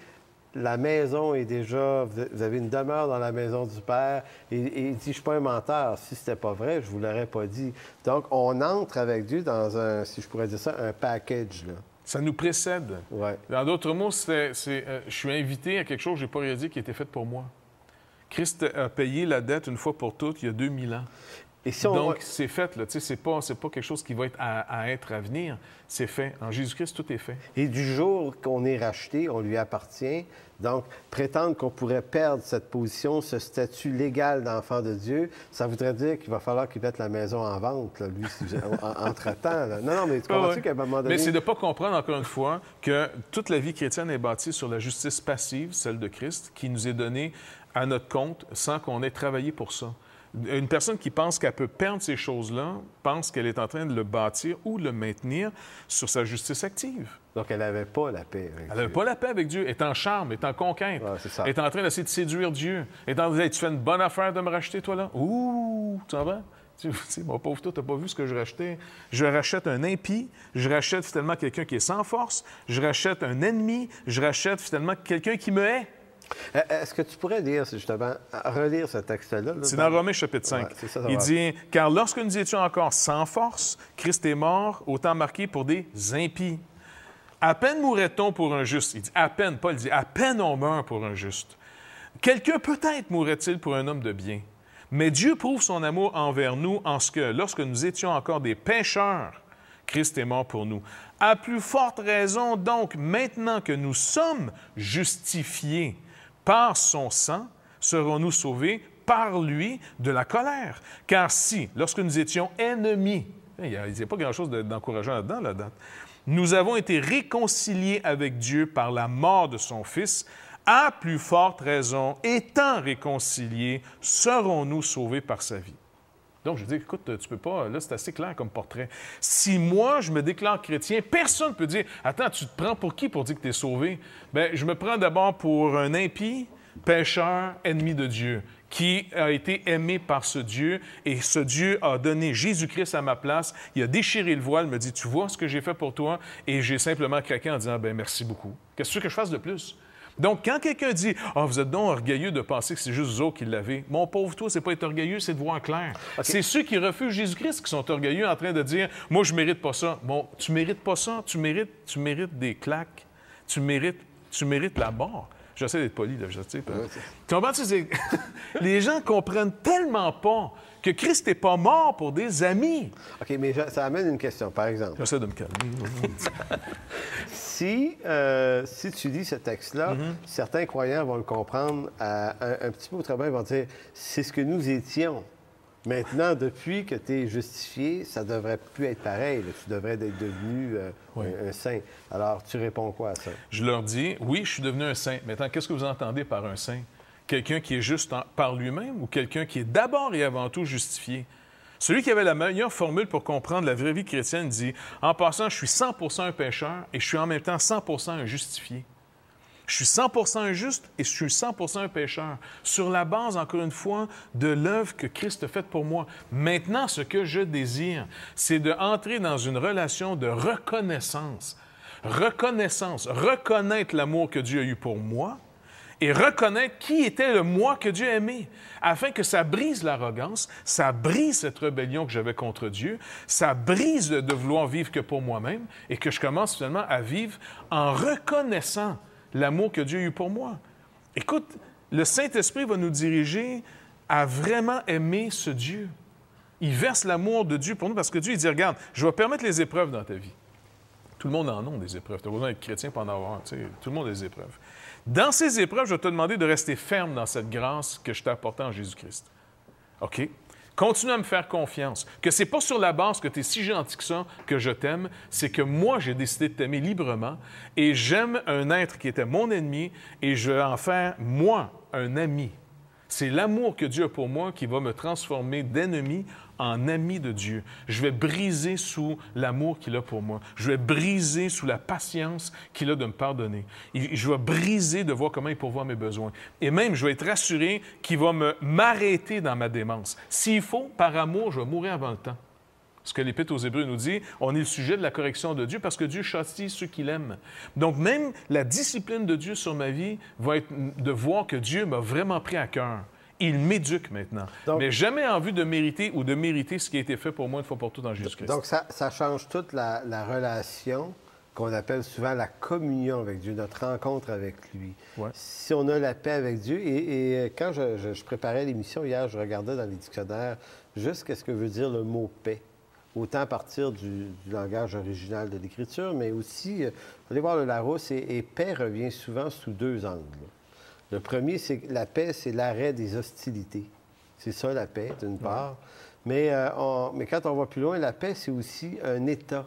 la maison est déjà, vous avez une demeure dans la maison du Père. Et il dit, je ne suis pas un menteur. Si ce n'était pas vrai, je ne vous l'aurais pas dit. Donc, on entre avec Dieu dans un, si je pourrais dire ça, un package, là. Ça nous précède. Ouais. Dans d'autres mots, je suis invité à quelque chose que je n'ai pas réalisé qui a été fait pour moi. Christ a payé la dette une fois pour toutes il y a 2000 ans. Et si Donc, c'est fait, là. C'est pas quelque chose qui va être à être à venir. C'est fait. En Jésus-Christ, tout est fait. Et du jour qu'on est racheté, on lui appartient. Donc, prétendre qu'on pourrait perdre cette position, ce statut légal d'enfant de Dieu, ça voudrait dire qu'il va falloir qu'il mette la maison en vente, là, lui, entre-temps. Là. Non, mais tu comprends-tu qu'à un moment donné... Mais c'est de ne pas comprendre, encore une fois, que toute la vie chrétienne est bâtie sur la justice passive, celle de Christ, qui nous est donnée à notre compte sans qu'on ait travaillé pour ça. Une personne qui pense qu'elle peut perdre ces choses-là pense qu'elle est en train de le bâtir ou le maintenir sur sa justice active. Donc, elle n'avait pas la paix avec Dieu. Elle n'avait pas la paix avec Dieu. Elle est en charme, elle est en conquête. Ouais, c'est ça. Elle est en train d'essayer de séduire Dieu. Elle est en train de dire, tu fais une bonne affaire de me racheter, toi, là? Ouh, tu en vas? Tu sais, mon pauvre toi, tu n'as pas vu ce que je rachetais. Je rachète un impie, je rachète finalement quelqu'un qui est sans force, je rachète un ennemi, je rachète finalement quelqu'un qui me hait. Est-ce que tu pourrais lire, justement, relire ce texte-là? C'est dans Romains chapitre 5. Ouais, ça Il dit, « Car lorsque nous étions encore sans force, Christ est mort au temps marqué pour des impies. À peine mourrait-on pour un juste. » Il dit « à peine », Paul dit « à peine on meurt pour un juste. Quelqu'un peut-être mourrait-il pour un homme de bien. Mais Dieu prouve son amour envers nous en ce que, lorsque nous étions encore des pécheurs, Christ est mort pour nous. À plus forte raison, donc, maintenant que nous sommes justifiés par son sang, serons-nous sauvés par lui de la colère. Car si, lorsque nous étions ennemis, il n'y a pas grand-chose d'encourageant là-dedans, la date, nous avons été réconciliés avec Dieu par la mort de son Fils, à plus forte raison, étant réconciliés, serons-nous sauvés par sa vie. Donc, je dis, écoute, tu peux pas, là, c'est assez clair comme portrait. Si moi, je me déclare chrétien, personne ne peut dire, attends, tu te prends pour qui pour dire que tu es sauvé? Bien, je me prends d'abord pour un impie, pécheur, ennemi de Dieu, qui a été aimé par ce Dieu, et ce Dieu a donné Jésus-Christ à ma place. Il a déchiré le voile, me dit, tu vois ce que j'ai fait pour toi? Et j'ai simplement craqué en disant, bien, merci beaucoup. Qu'est-ce que tu veux que je fasse de plus? Donc, quand quelqu'un dit « Ah, vous êtes donc orgueilleux de penser que c'est juste vous autres qui l'avez », mon pauvre toi, c'est pas être orgueilleux, c'est de voir clair. Okay. C'est ceux qui refusent Jésus-Christ qui sont orgueilleux en train de dire « Moi, je mérite pas ça ». Bon, tu mérites pas ça, tu mérites des claques, tu mérites la mort. J'essaie d'être poli, là, je sais pas. Ouais, tu comprends? Les gens comprennent tellement pas que Christ n'est pas mort pour des amis. OK, mais ça amène une question, par exemple. J'essaie de me calmer. Si tu lis ce texte-là, certains croyants vont le comprendre un petit peu autrement. Ils vont dire, c'est ce que nous étions. Maintenant, depuis que tu es justifié, ça ne devrait plus être pareil. Là. Tu devrais être devenu un saint. Alors, tu réponds quoi à ça? Je leur dis, oui, je suis devenu un saint. Maintenant, qu'est-ce que vous entendez par un saint? Quelqu'un qui est juste par lui-même ou quelqu'un qui est d'abord et avant tout justifié? Celui qui avait la meilleure formule pour comprendre la vraie vie chrétienne dit, en passant, je suis 100% un pécheur et je suis en même temps 100% un justifié. Je suis 100% un juste et je suis 100% un pécheur. Sur la base, encore une fois, de l'œuvre que Christ a faite pour moi. Maintenant, ce que je désire, c'est d'entrer dans une relation de reconnaissance. Reconnaître l'amour que Dieu a eu pour moi et reconnaître qui était le moi que Dieu aimait, afin que ça brise l'arrogance, ça brise cette rébellion que j'avais contre Dieu, ça brise de vouloir vivre que pour moi-même et que je commence finalement à vivre en reconnaissant l'amour que Dieu a eu pour moi. Écoute, le Saint-Esprit va nous diriger à vraiment aimer ce Dieu. Il verse l'amour de Dieu pour nous parce que Dieu, il dit, regarde, je vais permettre les épreuves dans ta vie. Tout le monde en a des épreuves. Tu n'as pas besoin d'être chrétien pour en avoir. Tu sais, tout le monde a des épreuves. Dans ces épreuves, je vais te demander de rester ferme dans cette grâce que je t'ai apportée en Jésus-Christ. OK? Continue à me faire confiance. Que ce n'est pas sur la base que tu es si gentil que ça que je t'aime, c'est que moi, j'ai décidé de t'aimer librement et j'aime un être qui était mon ennemi et je vais en faire, moi, un ami. C'est l'amour que Dieu a pour moi qui va me transformer d'ennemi en ami de Dieu. Je vais briser sous l'amour qu'il a pour moi. Je vais briser sous la patience qu'il a de me pardonner. Je vais briser de voir comment il pourvoit mes besoins. Et même, je vais être rassuré qu'il va m'arrêter dans ma démence. S'il faut, par amour, je vais mourir avant le temps. Ce que l'Épître aux Hébreux nous dit, on est le sujet de la correction de Dieu parce que Dieu châtie ceux qu'il aime. Donc, même la discipline de Dieu sur ma vie va être de voir que Dieu m'a vraiment pris à cœur. Il m'éduque maintenant. Donc, mais jamais en vue de mériter ou de mériter ce qui a été fait pour moi une fois pour toutes en Jésus-Christ. Donc, ça change toute la relation qu'on appelle souvent la communion avec Dieu, notre rencontre avec lui. Ouais. Si on a la paix avec Dieu, et quand je préparais l'émission hier, je regardais dans les dictionnaires juste qu'est-ce que veut dire le mot « paix ». Autant à partir du langage original de l'Écriture, mais aussi, vous allez voir le Larousse, et paix revient souvent sous deux angles. Le premier, c'est que la paix, c'est l'arrêt des hostilités. C'est ça, la paix, d'une part. Mais quand on va plus loin, la paix, c'est aussi un état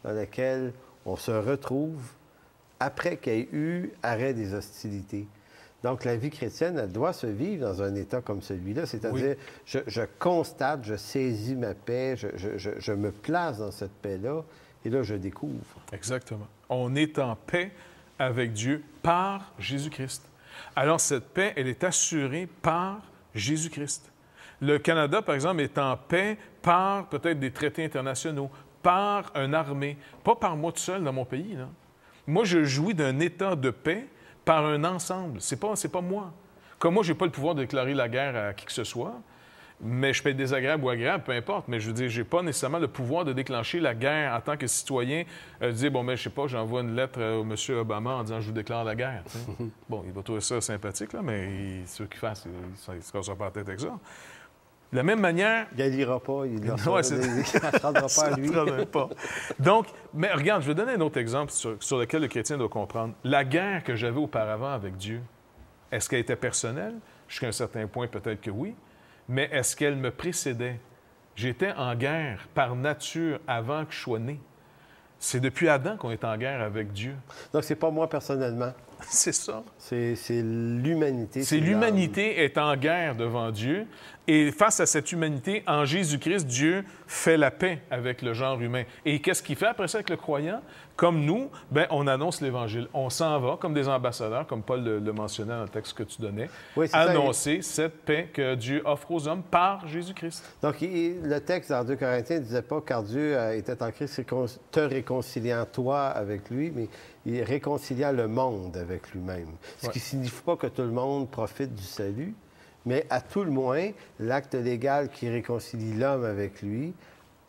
dans lequel on se retrouve après qu'il y ait eu arrêt des hostilités. Donc, la vie chrétienne, elle doit se vivre dans un état comme celui-là, c'est-à-dire, je constate, je saisis ma paix, je me place dans cette paix-là, et là, je découvre. Exactement. On est en paix avec Dieu par Jésus-Christ. Alors, cette paix, elle est assurée par Jésus-Christ. Le Canada, par exemple, est en paix par peut-être des traités internationaux, par une armée, pas par moi tout seul dans mon pays, là. Moi, je jouis d'un état de paix par un ensemble. C'est pas moi. Comme moi, je n'ai pas le pouvoir de déclarer la guerre à qui que ce soit, mais je peux être désagréable ou agréable, peu importe. Mais je veux dire, je n'ai pas nécessairement le pouvoir de déclencher la guerre en tant que citoyen, dire, bon, ben, je sais pas, j'envoie une lettre au M. Obama en disant, je vous déclare la guerre. Bon, il va trouver ça sympathique, là, mais ceux qui fassent, ils ne se cassent pas la tête avec ça. De la même manière... Il ne lira pas, il ne ne prendra pas à lui. Pas. Donc, mais regarde, je vais donner un autre exemple sur lequel le chrétien doit comprendre. La guerre que j'avais auparavant avec Dieu, est-ce qu'elle était personnelle? Jusqu'à un certain point, peut-être que oui. Mais est-ce qu'elle me précédait? J'étais en guerre par nature avant que je sois né. C'est depuis Adam qu'on est en guerre avec Dieu. Donc, c'est pas moi personnellement. C'est ça. C'est l'humanité. C'est l'humanité est en guerre devant Dieu. Et face à cette humanité, en Jésus-Christ, Dieu fait la paix avec le genre humain. Et qu'est-ce qu'il fait après ça avec le croyant? Comme nous, bien, on annonce l'Évangile. On s'en va comme des ambassadeurs, comme Paul le mentionnait dans le texte que tu donnais, annoncer cette paix que Dieu offre aux hommes par Jésus-Christ. Donc, le texte dans 2 Corinthiens ne disait pas « car Dieu était en Christ te réconciliant toi avec lui », mais il réconciliant le monde avec lui-même. Ce qui ne signifie pas que tout le monde profite du salut, mais à tout le moins, l'acte légal qui réconcilie l'homme avec lui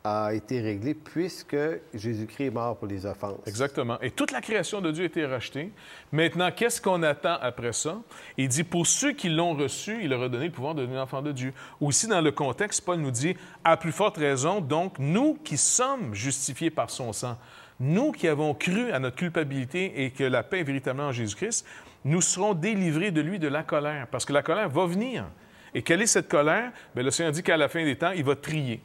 a été réglé puisque Jésus-Christ est mort pour les offenses. Exactement. Et toute la création de Dieu a été rachetée. Maintenant, qu'est-ce qu'on attend après ça? Il dit, pour ceux qui l'ont reçu, il leur a donné le pouvoir de devenir enfants de Dieu. Aussi, dans le contexte, Paul nous dit, à plus forte raison, donc, nous qui sommes justifiés par son sang, nous qui avons cru à notre culpabilité et que la paix est véritablement en Jésus-Christ, nous serons délivrés de lui de la colère, parce que la colère va venir. Et quelle est cette colère? Bien, le Seigneur dit qu'à la fin des temps, il va trier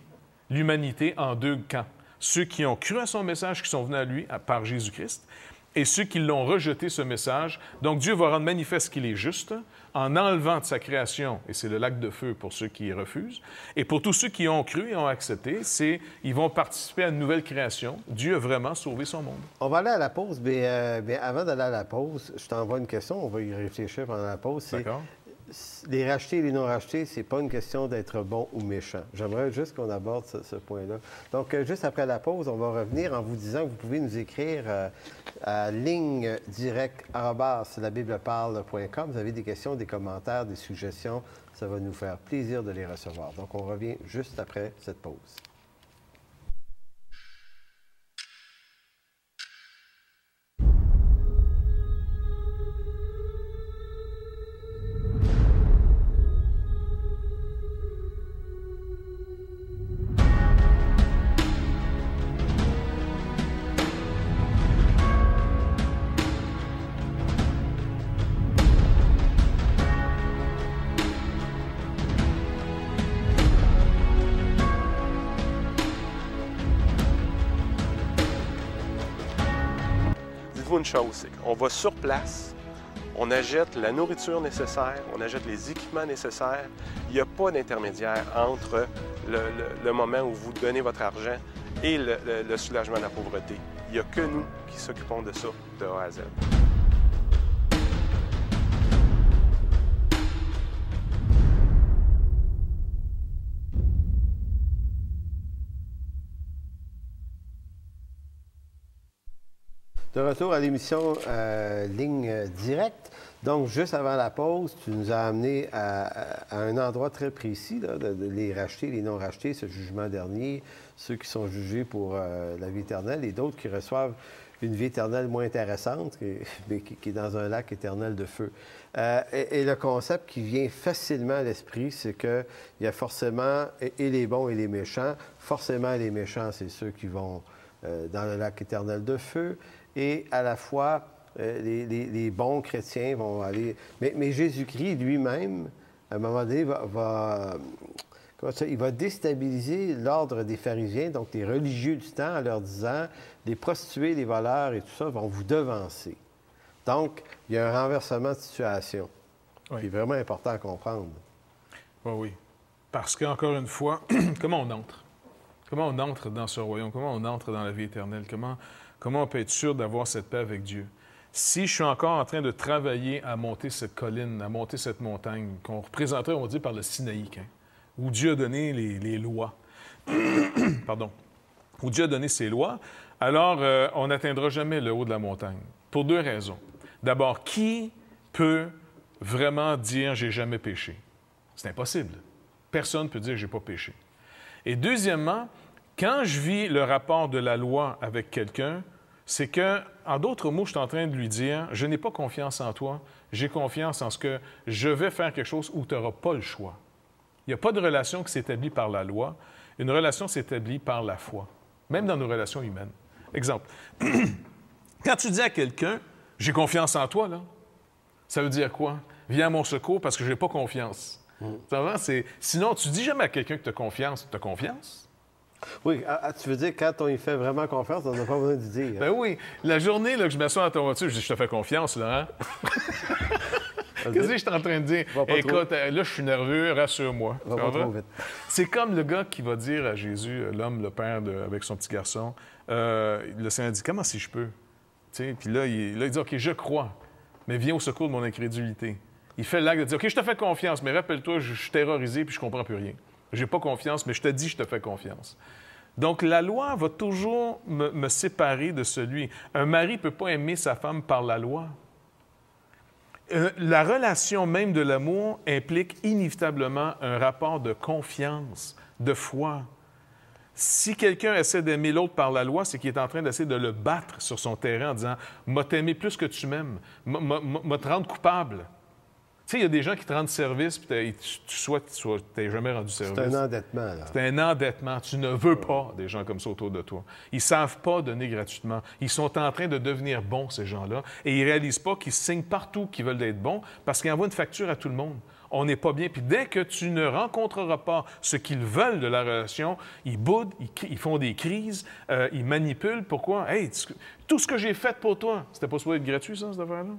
l'humanité en deux camps. Ceux qui ont cru à son message, qui sont venus à lui par Jésus-Christ, et ceux qui l'ont rejeté, ce message. Donc, Dieu va rendre manifeste qu'il est juste en enlevant de sa création, et c'est le lac de feu pour ceux qui refusent, et pour tous ceux qui ont cru et ont accepté, ils vont participer à une nouvelle création. Dieu a vraiment sauvé son monde. On va aller à la pause, mais avant d'aller à la pause, je t'envoie une question, on va y réfléchir pendant la pause. D'accord. Les rachetés et les non rachetés, c'est pas une question d'être bon ou méchant. J'aimerais juste qu'on aborde ce point-là. Donc, juste après la pause, on va revenir en vous disant que vous pouvez nous écrire à ligne direct@labibleparle.com. Vous avez des questions, des commentaires, des suggestions. Ça va nous faire plaisir de les recevoir. Donc, on revient juste après cette pause. Une chose, c'est qu'on va sur place, On achète la nourriture nécessaire, on achète les équipements nécessaires. Il n'y a pas d'intermédiaire entre le moment où vous donnez votre argent et le soulagement de la pauvreté. Il n'y a que nous qui s'occupons de ça de A à Z. De retour à l'émission Ligne directe. Donc, juste avant la pause, tu nous as amené à un endroit très précis, là, de les racheter, les non rachetés, ce jugement dernier, ceux qui sont jugés pour la vie éternelle et d'autres qui reçoivent une vie éternelle moins intéressante, mais qui est dans un lac éternel de feu. Et le concept qui vient facilement à l'esprit, c'est qu'il y a forcément, et les bons et les méchants, forcément les méchants, c'est ceux qui vont dans le lac éternel de feu, et à la fois, les bons chrétiens vont aller... Mais Jésus-Christ lui-même, à un moment donné, il va déstabiliser l'ordre des pharisiens, donc les religieux du temps, en leur disant, les prostituées, les voleurs et tout ça vont vous devancer. Donc, il y a un renversement de situation, qui est vraiment important à comprendre. Oui, oui. Parce qu'encore une fois, comment on entre? Comment on entre dans ce royaume? Comment on entre dans la vie éternelle? Comment on peut être sûr d'avoir cette paix avec Dieu? Si je suis encore en train de travailler à monter cette colline, à monter cette montagne, qu'on représenterait, on va dire, par le Sinaï, hein, où Dieu a donné les lois, pardon, où Dieu a donné ses lois, alors on n'atteindra jamais le haut de la montagne. Pour deux raisons. D'abord, qui peut vraiment dire « j'ai jamais péché » ? C'est impossible. Personne ne peut dire « j'ai pas péché ». Et deuxièmement, quand je vis le rapport de la loi avec quelqu'un, c'est que, en d'autres mots, je suis en train de lui dire « je n'ai pas confiance en toi, j'ai confiance en ce que je vais faire quelque chose où tu n'auras pas le choix ». Il n'y a pas de relation qui s'établit par la loi, une relation s'établit par la foi, même dans nos relations humaines. Exemple, quand tu dis à quelqu'un « j'ai confiance en toi », là, ça veut dire quoi? Viens à mon secours parce que je n'ai pas confiance. Sinon, tu dis jamais à quelqu'un que tu as confiance. Tu as confiance? Oui, tu veux dire, quand on y fait vraiment confiance, on n'a pas besoin de dire. Ben oui. La journée là, que je m'assois dans ton voiture, je dis, je te fais confiance, là, hein? Qu'est-ce que je suis en train de dire? Écoute, là, je suis nerveux, rassure-moi. Va pas trop vite. C'est comme le gars qui va dire à Jésus, l'homme, le père, avec son petit garçon, le Seigneur dit, comment si je peux? Puis là, il dit, OK, je crois, mais viens au secours de mon incrédulité. Il fait l'acte de dire, OK, je te fais confiance, mais rappelle-toi, je suis terrorisé puis je comprends plus rien. J'ai pas confiance, mais je te dis, je te fais confiance. Donc, la loi va toujours me séparer de celui. Un mari ne peut pas aimer sa femme par la loi. La relation même de l'amour implique inévitablement un rapport de confiance, de foi. Si quelqu'un essaie d'aimer l'autre par la loi, c'est qu'il est en train d'essayer de le battre sur son terrain en disant « m'a t'aimer plus que tu m'aimes, m'a te rendre coupable ». Tu sais, il y a des gens qui te rendent service, puis tu n'es jamais rendu service. C'est un endettement, là. C'est un endettement. Tu ne veux pas des gens comme ça autour de toi. Ils ne savent pas donner gratuitement. Ils sont en train de devenir bons, ces gens-là, et ils ne réalisent pas qu'ils signent partout qu'ils veulent être bons parce qu'ils envoient une facture à tout le monde. On n'est pas bien. Puis dès que tu ne rencontreras pas ce qu'ils veulent de la relation, ils boudent, ils font des crises, ils manipulent. Pourquoi? Hey, tout ce que j'ai fait pour toi, c'était pas supposé être gratuit, ça, cette affaire-là?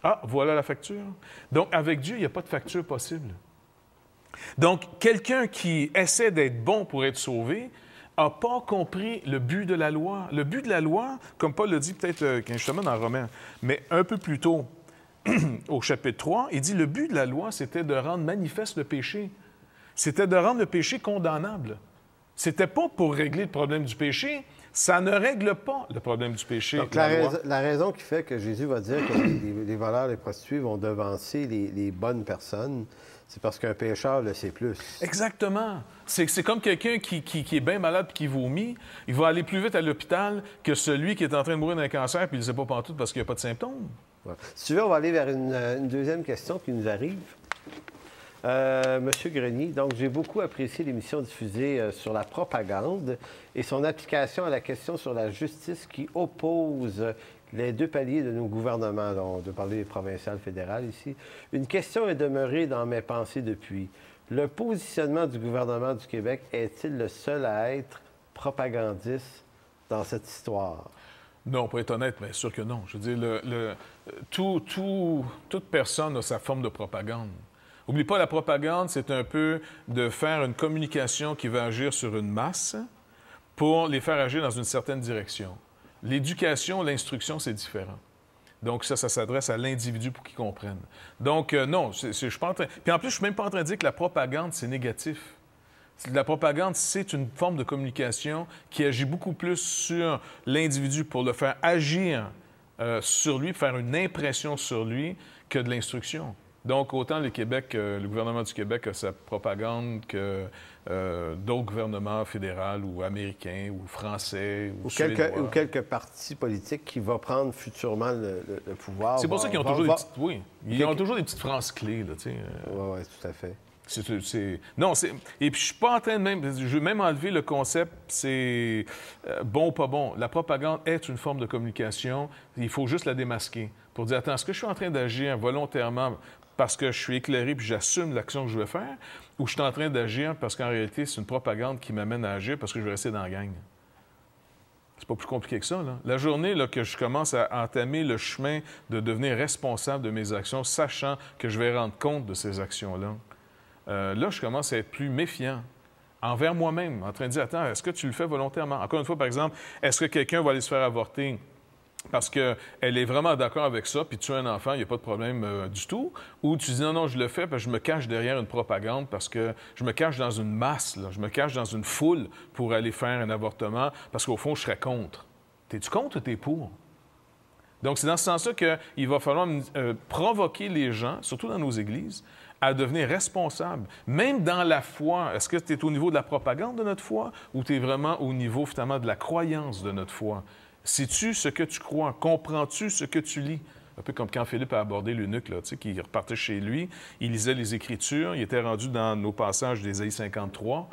Ah, voilà la facture. Donc, avec Dieu, il n'y a pas de facture possible. Donc, quelqu'un qui essaie d'être bon pour être sauvé n'a pas compris le but de la loi. Le but de la loi, comme Paul le dit peut-être justement dans Romains, mais un peu plus tôt, au chapitre 3, il dit, le but de la loi, c'était de rendre manifeste le péché. C'était de rendre le péché condamnable. C'était pas pour régler le problème du péché. Ça ne règle pas le problème du péché. Donc, la raison qui fait que Jésus va dire que les voleurs, les prostituées vont devancer les bonnes personnes, c'est parce qu'un pécheur le sait plus. Exactement. C'est comme quelqu'un qui est bien malade et qui vomit. Il va aller plus vite à l'hôpital que celui qui est en train de mourir d'un cancer puis il ne sait pas pantoute parce qu'il n'y a pas de symptômes. Ouais. Si tu veux, on va aller vers une deuxième question qui nous arrive. Monsieur Grenier, donc j'ai beaucoup apprécié l'émission diffusée sur la propagande et son application à la question sur la justice qui oppose les deux paliers de nos gouvernements. On doit parler provincial, fédéral ici. Une question est demeurée dans mes pensées depuis. Le positionnement du gouvernement du Québec est-il le seul à être propagandiste dans cette histoire? Non, pour être honnête, bien sûr que non. Je veux dire, toute personne a sa forme de propagande. N'oublie pas, la propagande, c'est un peu de faire une communication qui va agir sur une masse pour les faire agir dans une certaine direction. L'éducation, l'instruction, c'est différent. Donc, ça s'adresse à l'individu pour qu'il comprenne. Donc, non, je suis pas en train... Puis en plus, je suis même pas en train de dire que la propagande, c'est négatif. La propagande, c'est une forme de communication qui agit beaucoup plus sur l'individu pour le faire agir sur lui, faire une impression sur lui, que de l'instruction. Donc, autant le gouvernement du Québec a sa propagande que d'autres gouvernements fédéraux ou américains ou français ou suédois. Ou quelques partis politiques qui vont prendre futurement le pouvoir. C'est pour ça qu'ils ont toujours des petites... Oui, ils ont toujours des petites phrases clés, là, tu sais. Oui, tout à fait. Non, c'est... Et puis, je suis pas en train de même... Je veux même enlever le concept, c'est bon ou pas bon. La propagande est une forme de communication. Il faut juste la démasquer pour dire, attends, est-ce que je suis en train d'agir volontairement parce que je suis éclairé puis j'assume l'action que je vais faire, ou je suis en train d'agir parce qu'en réalité, c'est une propagande qui m'amène à agir parce que je vais rester dans la gang? C'est pas plus compliqué que ça, là. La journée là, que je commence à entamer le chemin de devenir responsable de mes actions, sachant que je vais rendre compte de ces actions-là, là, je commence à être plus méfiant envers moi-même, en train de dire, attends, est-ce que tu le fais volontairement? Encore une fois, par exemple, est-ce que quelqu'un va aller se faire avorter parce qu'elle est vraiment d'accord avec ça, puis tu as un enfant, il n'y a pas de problème du tout, ou tu dis, non, je le fais parce que je me cache derrière une propagande, parce que je me cache dans une masse, là, je me cache dans une foule pour aller faire un avortement, parce qu'au fond, je serais contre. T'es-tu contre ou t'es pour? Donc, c'est dans ce sens-là qu'il va falloir provoquer les gens, surtout dans nos églises, à devenir responsables. Même dans la foi, est-ce que tu es au niveau de la propagande de notre foi ou tu es vraiment au niveau, finalement, de la croyance de notre foi? Sais-tu ce que tu crois? Comprends-tu ce que tu lis? Un peu comme quand Philippe a abordé l'eunuque, là, tu sais, qui repartait chez lui, il lisait les Écritures, il était rendu dans nos passages d'Ésaïe 53.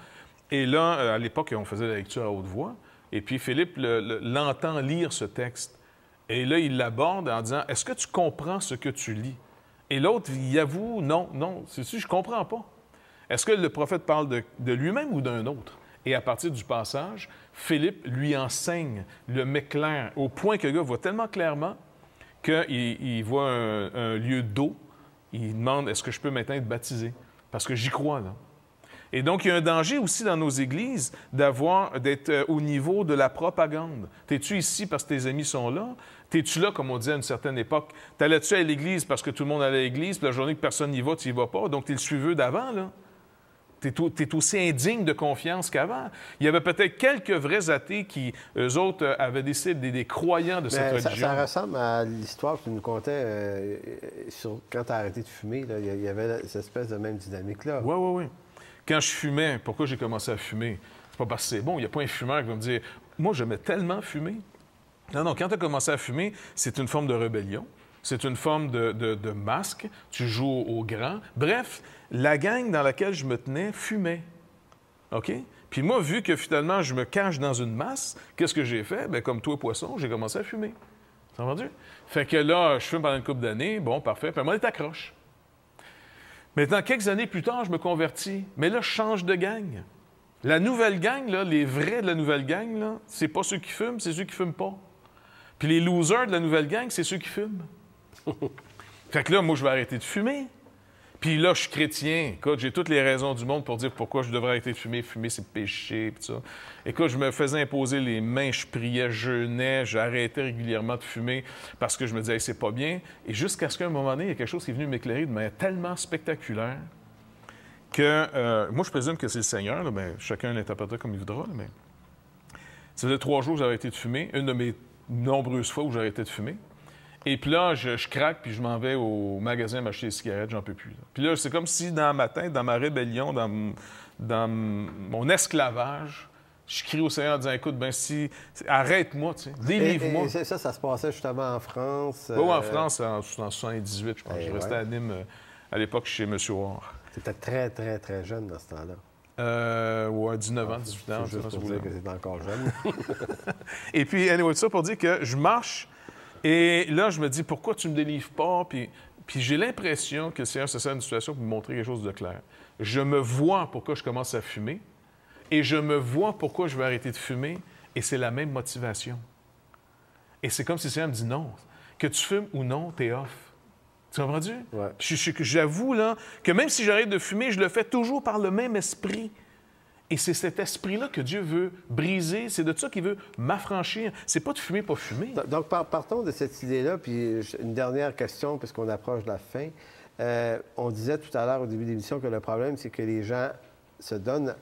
Et là, à l'époque, on faisait la lecture à haute voix. Et puis Philippe l'entend lire ce texte. Et là, il l'aborde en disant, est-ce que tu comprends ce que tu lis? Et l'autre, il avoue, non, sais-tu, je ne comprends pas. Est-ce que le prophète parle de lui-même ou d'un autre? Et à partir du passage, Philippe lui enseigne, le met clair, au point que le gars voit tellement clairement qu'il voit un lieu d'eau. Il demande, est-ce que je peux maintenant être baptisé? Parce que j'y crois, là. Et donc, il y a un danger aussi dans nos églises d'être au niveau de la propagande. T'es-tu ici parce que tes amis sont là? T'es-tu là, comme on disait à une certaine époque? T'allais-tu à l'église parce que tout le monde allait à l'église, puis la journée que personne n'y va, tu n'y vas pas? Donc, t'es le suiveux d'avant, là. T'es aussi indigne de confiance qu'avant. Il y avait peut-être quelques vrais athées qui, eux autres, avaient décidé des croyants de cette religion. Ça ressemble à l'histoire que tu nous contais quand tu as arrêté de fumer. Là, il y avait cette espèce de même dynamique-là. Oui. Quand je fumais, pourquoi j'ai commencé à fumer? C'est pas parce que c'est bon. Il n'y a pas un fumeur qui va me dire « Moi, j'aimais tellement fumer. » Non, quand tu as commencé à fumer, c'est une forme de rébellion. C'est une forme de masque. Tu joues au grand. Bref, la gang dans laquelle je me tenais fumait. OK? Puis moi, vu que finalement, je me cache dans une masse, qu'est-ce que j'ai fait? Bien, comme toi, poisson, j'ai commencé à fumer. Ça va dire? Fait que là, je fume pendant une couple d'années. Bon, parfait. Puis moi, on est accroche. Maintenant, quelques années plus tard, je me convertis. Mais là, je change de gang. La nouvelle gang, là, les vrais de la nouvelle gang, là, c'est pas ceux qui fument, c'est ceux qui fument pas. Puis les losers de la nouvelle gang, c'est ceux qui fument. Fait que là, moi, je vais arrêter de fumer. Puis là, je suis chrétien. Écoute, j'ai toutes les raisons du monde pour dire pourquoi je devrais arrêter de fumer. Fumer, c'est péché, puis ça. Écoute, je me faisais imposer les mains, je priais, je jeûnais, j'arrêtais régulièrement de fumer parce que je me disais, hey, c'est pas bien. Et jusqu'à ce qu'à un moment donné, il y a quelque chose qui est venu m'éclairer de manière tellement spectaculaire que, moi, je présume que c'est le Seigneur, là, bien, chacun l'interprétera comme il voudra, là, mais ça faisait 3 jours que j'ai arrêté de fumer, une de mes nombreuses fois où j'ai arrêté de fumer. Et puis là, je craque, puis je m'en vais au magasin m'acheter des cigarettes, j'en peux plus. Là. Puis là, c'est comme si dans ma tête, dans ma rébellion, dans mon esclavage, je crie au Seigneur en disant, écoute, ben si, arrête-moi, tu sais, délivre-moi. Et ça se passait justement en France? Oui, en France, en 78, je pense. Je restais à Nîmes à l'époque chez M. Ouard. Tu étais très, très, très jeune dans ce temps-là. Ouais, 19 ans, 18 ans. C'est juste pour dire que c'était encore jeune. Et puis, anyway, ça pour dire que je marche, et là, je me dis, pourquoi tu me délivres pas? Puis j'ai l'impression que le Seigneur se sert d'une situation pour me montrer quelque chose de clair. Je me vois pourquoi je commence à fumer, et je me vois pourquoi je vais arrêter de fumer, et c'est la même motivation. Et c'est comme si le Seigneur me dit non. Que tu fumes ou non, t'es off. Tu comprends-tu? Ouais. J'avoue, là, que même si j'arrête de fumer, je le fais toujours par le même esprit. Et c'est cet esprit-là que Dieu veut briser. C'est de ça qu'il veut m'affranchir. C'est pas de fumer, pas fumer. Donc, partons de cette idée-là. Puis, une dernière question, puisqu'on approche de la fin. On disait tout à l'heure, au début de l'émission, que le problème, c'est que les gens se donnent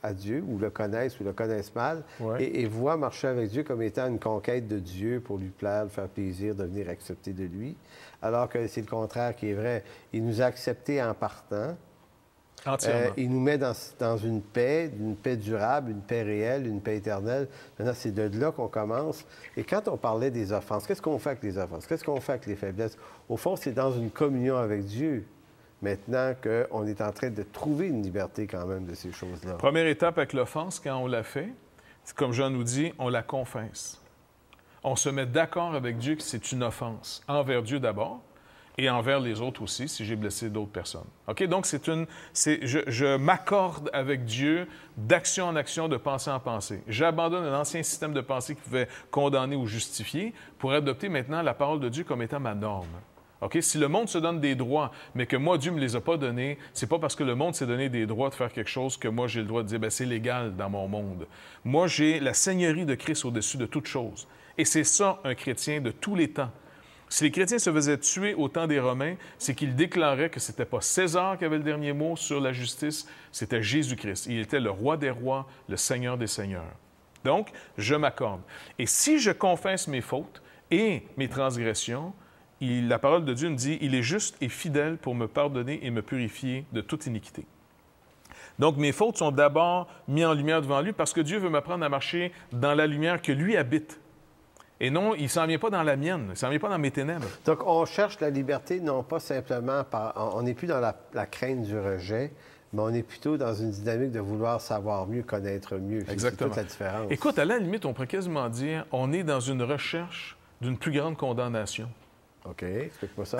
à Dieu, ou le connaissent mal, Ouais. et voient marcher avec Dieu comme étant une conquête de Dieu pour lui plaire, lui faire plaisir, devenir accepté de lui. Alors que c'est le contraire qui est vrai. Il nous a acceptés en partant. Entièrement. Il nous met dans une paix durable, une paix réelle, une paix éternelle. Maintenant, c'est de là qu'on commence. Et quand on parlait des offenses, qu'est-ce qu'on fait avec les offenses? Qu'est-ce qu'on fait avec les faiblesses? Au fond, c'est dans une communion avec Dieu. Maintenant qu'on est en train de trouver une liberté quand même de ces choses-là. Première étape avec l'offense, quand on l'a fait, c'est comme Jean nous dit, on la confesse. On se met d'accord avec Dieu que c'est une offense, envers Dieu d'abord, et envers les autres aussi, si j'ai blessé d'autres personnes. OK? Donc, je m'accorde avec Dieu d'action en action, de pensée en pensée. J'abandonne un ancien système de pensée qui pouvait condamner ou justifier pour adopter maintenant la parole de Dieu comme étant ma norme. OK? Si le monde se donne des droits, mais que moi, Dieu ne me les a pas donnés, c'est pas parce que le monde s'est donné des droits de faire quelque chose que moi, j'ai le droit de dire, bien, c'est légal dans mon monde. Moi, j'ai la seigneurie de Christ au-dessus de toute chose. Et c'est ça, un chrétien de tous les temps. Si les chrétiens se faisaient tuer au temps des Romains, c'est qu'ils déclaraient que ce n'était pas César qui avait le dernier mot sur la justice, c'était Jésus-Christ. Il était le roi des rois, le Seigneur des seigneurs. Donc, je m'accorde. Et si je confesse mes fautes et mes transgressions, la parole de Dieu me dit, il est juste et fidèle pour me pardonner et me purifier de toute iniquité. Donc, mes fautes sont d'abord mises en lumière devant lui parce que Dieu veut m'apprendre à marcher dans la lumière que lui habite. Et non, il ne s'en vient pas dans la mienne, il ne s'en vient pas dans mes ténèbres. Donc, on cherche la liberté, non pas simplement par... On n'est plus dans la crainte du rejet, mais on est plutôt dans une dynamique de vouloir savoir mieux, connaître mieux. Exactement. C'est toute la différence. Écoute, à la limite, on pourrait quasiment dire, on est dans une recherche d'une plus grande condamnation. OK, explique-moi ça.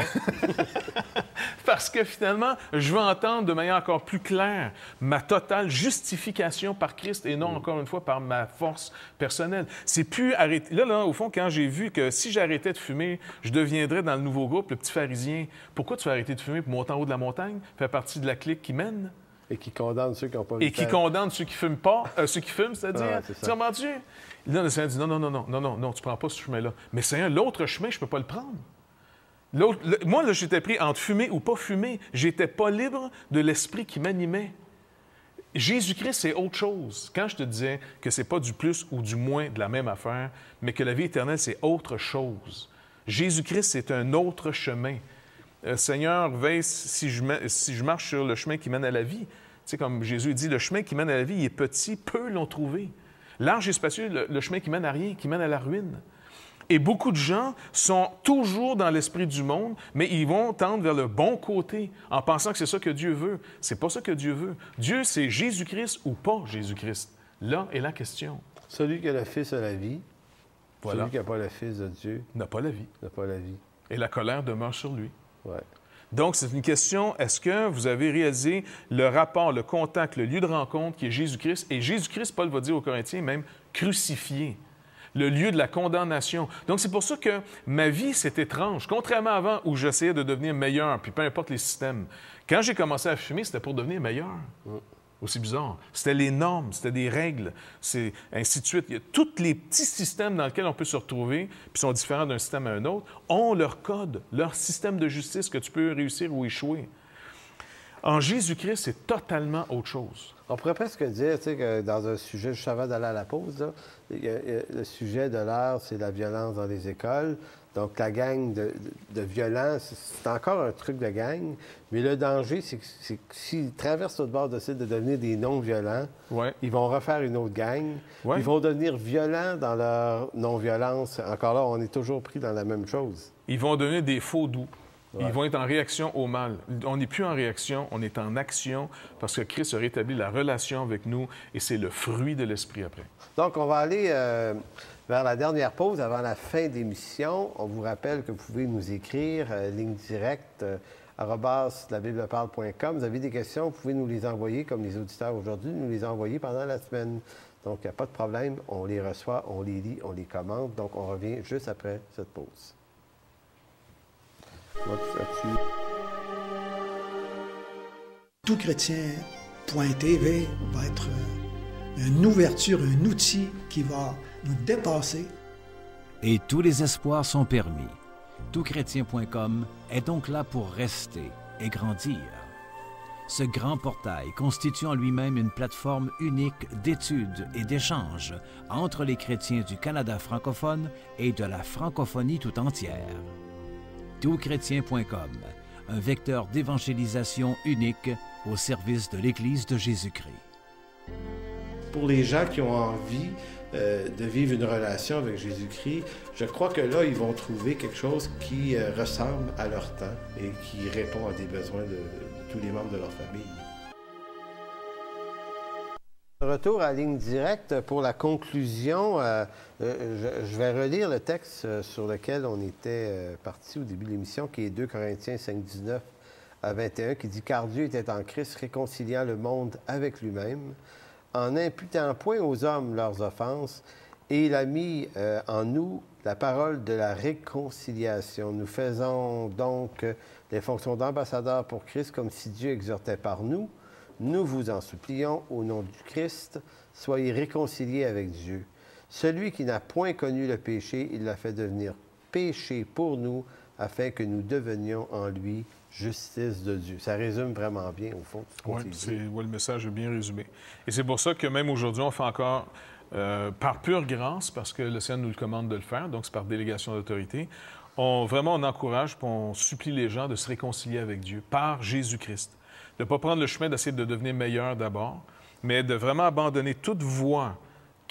Parce que finalement, je veux entendre de manière encore plus claire ma totale justification par Christ et non, encore une fois, par ma force personnelle. C'est plus arrêter. Là, au fond, quand j'ai vu que si j'arrêtais de fumer, je deviendrais dans le nouveau groupe, le petit pharisien. Pourquoi tu veux arrêter de fumer pour monter en haut de la montagne, faire partie de la clique qui mène? Et qui condamne ceux qui n'ont pas Et qui condamne ceux qui fument pas, ceux qui fument, c'est-à-dire. C'est Tu comprends-tu? Là, le Seigneur dit non, tu prends pas ce chemin-là. Mais Seigneur, l'autre chemin, je peux pas le prendre. Moi, là, j'étais pris entre fumer ou pas fumer. J'étais pas libre de l'esprit qui m'animait. Jésus-Christ, c'est autre chose. Quand je te disais que c'est pas du plus ou du moins de la même affaire, mais que la vie éternelle, c'est autre chose. Jésus-Christ, c'est un autre chemin. Seigneur, veille si je marche sur le chemin qui mène à la vie. Tu sais, comme Jésus dit, le chemin qui mène à la vie, il est petit, peu l'ont trouvé. Large et spacieux, le chemin qui mène à rien, qui mène à la ruine. Et beaucoup de gens sont toujours dans l'esprit du monde, mais ils vont tendre vers le bon côté en pensant que c'est ça que Dieu veut. C'est pas ça que Dieu veut. Dieu, c'est Jésus-Christ ou pas Jésus-Christ. Là est la question. Celui qui a le Fils a la vie. Voilà. Celui qui n'a pas le Fils de Dieu N'a pas la vie. n'a pas la vie. Et la colère demeure sur lui. Ouais. Donc, c'est une question, est-ce que vous avez réalisé le rapport, le contact, le lieu de rencontre qui est Jésus-Christ? Et Jésus-Christ, Paul va dire aux Corinthiens, même crucifié. Le lieu de la condamnation. Donc, c'est pour ça que ma vie, c'est étrange. Contrairement à avant, où j'essayais de devenir meilleur, puis peu importe les systèmes. Quand j'ai commencé à fumer, c'était pour devenir meilleur. Aussi bizarre. C'était les normes, c'était des règles, c'est ainsi de suite. Il y a tous les petits systèmes dans lesquels on peut se retrouver, puis sont différents d'un système à un autre, ont leur code, leur système de justice que tu peux réussir ou échouer. En Jésus-Christ, c'est totalement autre chose. On pourrait presque dire, tu sais, que dans un sujet, juste avant d'aller à la pause, là, le sujet de l'heure, c'est la violence dans les écoles. Donc, la gang de violence, c'est encore un truc de gang. Mais le danger, c'est que s'ils traversent l'autre bord, décident de devenir des non-violents, ils vont refaire une autre gang. Ouais. Ils vont devenir violents dans leur non-violence. Encore là, on est toujours pris dans la même chose. Ils vont devenir des faux doux. Ils vont être en réaction au mal. On n'est plus en réaction, on est en action parce que Christ a rétabli la relation avec nous et c'est le fruit de l'Esprit après. Donc, on va aller vers la dernière pause avant la fin de l'émission. On vous rappelle que vous pouvez nous écrire, ligne directe, @labibleparle.com. Vous avez des questions, vous pouvez nous les envoyer, comme les auditeurs aujourd'hui, nous les envoyer pendant la semaine. Donc, il n'y a pas de problème. On les reçoit, on les lit, on les commente. Donc, on revient juste après cette pause. Toutchrétien.tv va être une ouverture, un outil qui va nous dépasser. Et tous les espoirs sont permis. Toutchrétien.com est donc là pour rester et grandir. Ce grand portail constitue en lui-même une plateforme unique d'études et d'échanges entre les chrétiens du Canada francophone et de la francophonie tout entière. Toutchrétien.com, un vecteur d'évangélisation unique au service de l'Église de Jésus-Christ. Pour les gens qui ont envie de vivre une relation avec Jésus-Christ, je crois que là, ils vont trouver quelque chose qui ressemble à leur temps et qui répond à des besoins de tous les membres de leur famille. Retour à Ligne Directe pour la conclusion. Je vais relire le texte sur lequel on était parti au début de l'émission, qui est 2 Corinthiens 5, 19 à 21, qui dit « Car Dieu était en Christ, réconciliant le monde avec lui-même, en n'imputant point aux hommes leurs offenses, et il a mis en nous la parole de la réconciliation. Nous faisons donc les fonctions d'ambassadeurs pour Christ, comme si Dieu exhortait par nous. Nous vous en supplions, au nom du Christ, soyez réconciliés avec Dieu. Celui qui n'a point connu le péché, il l'a fait devenir péché pour nous, afin que nous devenions en lui justice de Dieu. » Ça résume vraiment bien, au fond, ce qu'on dit. Oui, le message est bien résumé. Et c'est pour ça que même aujourd'hui, on fait encore, par pure grâce, parce que le Seigneur nous le commande de le faire, donc c'est par délégation d'autorité, on encourage et on supplie les gens de se réconcilier avec Dieu par Jésus-Christ. De ne pas prendre le chemin d'essayer de devenir meilleur d'abord, mais de vraiment abandonner toute voie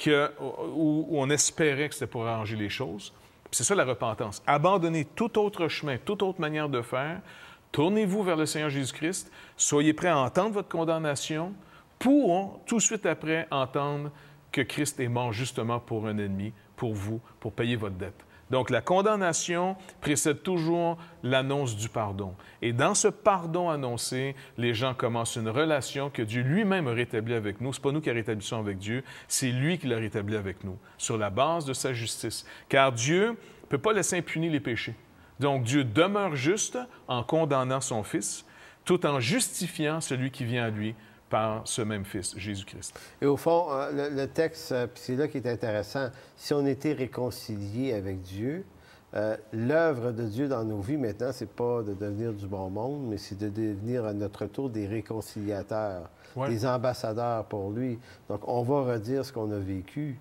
où on espérait que c'était pour arranger les choses. C'est ça la repentance. Abandonnez tout autre chemin, toute autre manière de faire. Tournez-vous vers le Seigneur Jésus-Christ. Soyez prêts à entendre votre condamnation pour, tout de suite après, entendre que Christ est mort justement pour un ennemi, pour vous, pour payer votre dette. Donc, la condamnation précède toujours l'annonce du pardon. Et dans ce pardon annoncé, les gens commencent une relation que Dieu lui-même a rétablie avec nous. Ce n'est pas nous qui la rétablissons avec Dieu, c'est lui qui l'a rétablie avec nous, sur la base de sa justice. Car Dieu ne peut pas laisser impunis les péchés. Donc, Dieu demeure juste en condamnant son Fils, tout en justifiant celui qui vient à lui par ce même Fils, Jésus-Christ. Et au fond, le texte, puis c'est là qui est intéressant, si on était réconcilié avec Dieu, l'œuvre de Dieu dans nos vies maintenant, c'est pas de devenir du bon monde, mais c'est de devenir à notre tour des réconciliateurs, des ambassadeurs pour lui. Donc, on va redire ce qu'on a vécu.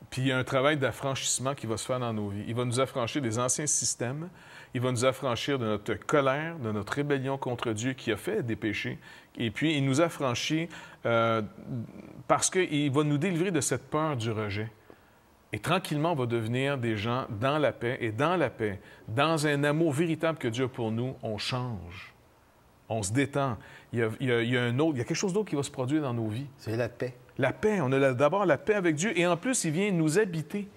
Puis il y a un travail d'affranchissement qui va se faire dans nos vies. Il va nous affranchir des anciens systèmes. Il va nous affranchir de notre colère, de notre rébellion contre Dieu qui a fait des péchés. Et puis, il nous affranchit parce qu'il va nous délivrer de cette peur du rejet. Et tranquillement, on va devenir des gens dans la paix. Et dans la paix, dans un amour véritable que Dieu a pour nous, on change. On se détend. Il y a quelque chose d'autre qui va se produire dans nos vies. C'est la paix. La paix. On a d'abord la paix avec Dieu et en plus, il vient nous habiter.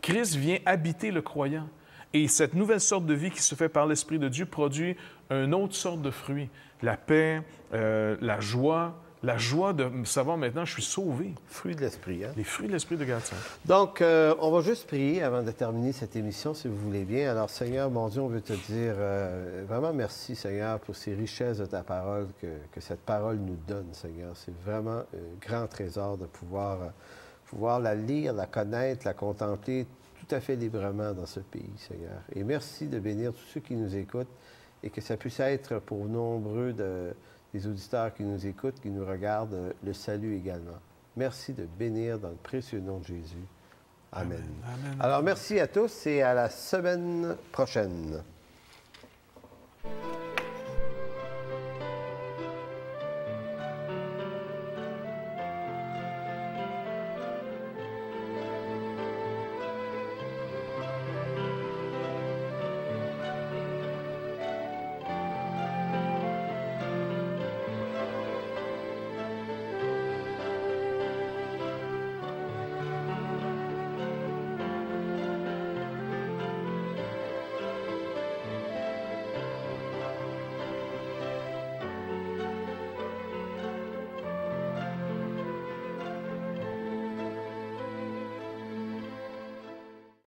Christ vient habiter le croyant. Et cette nouvelle sorte de vie qui se fait par l'Esprit de Dieu produit une autre sorte de fruit. La paix, la joie de savoir maintenant je suis sauvé. Fruits de l'Esprit, hein? Les fruits de l'Esprit de Galatiens. Donc, on va juste prier avant de terminer cette émission, si vous voulez bien. Alors, Seigneur, mon Dieu, on veut te dire vraiment merci, Seigneur, pour ces richesses de ta parole que cette parole nous donne, Seigneur. C'est vraiment un grand trésor de pouvoir la lire, la connaître, la contempler tout à fait librement dans ce pays, Seigneur. Et merci de bénir tous ceux qui nous écoutent et que ça puisse être pour nombreux des auditeurs qui nous écoutent, qui nous regardent, le salut également. Merci de bénir dans le précieux nom de Jésus. Amen. Amen. Alors, merci à tous et à la semaine prochaine.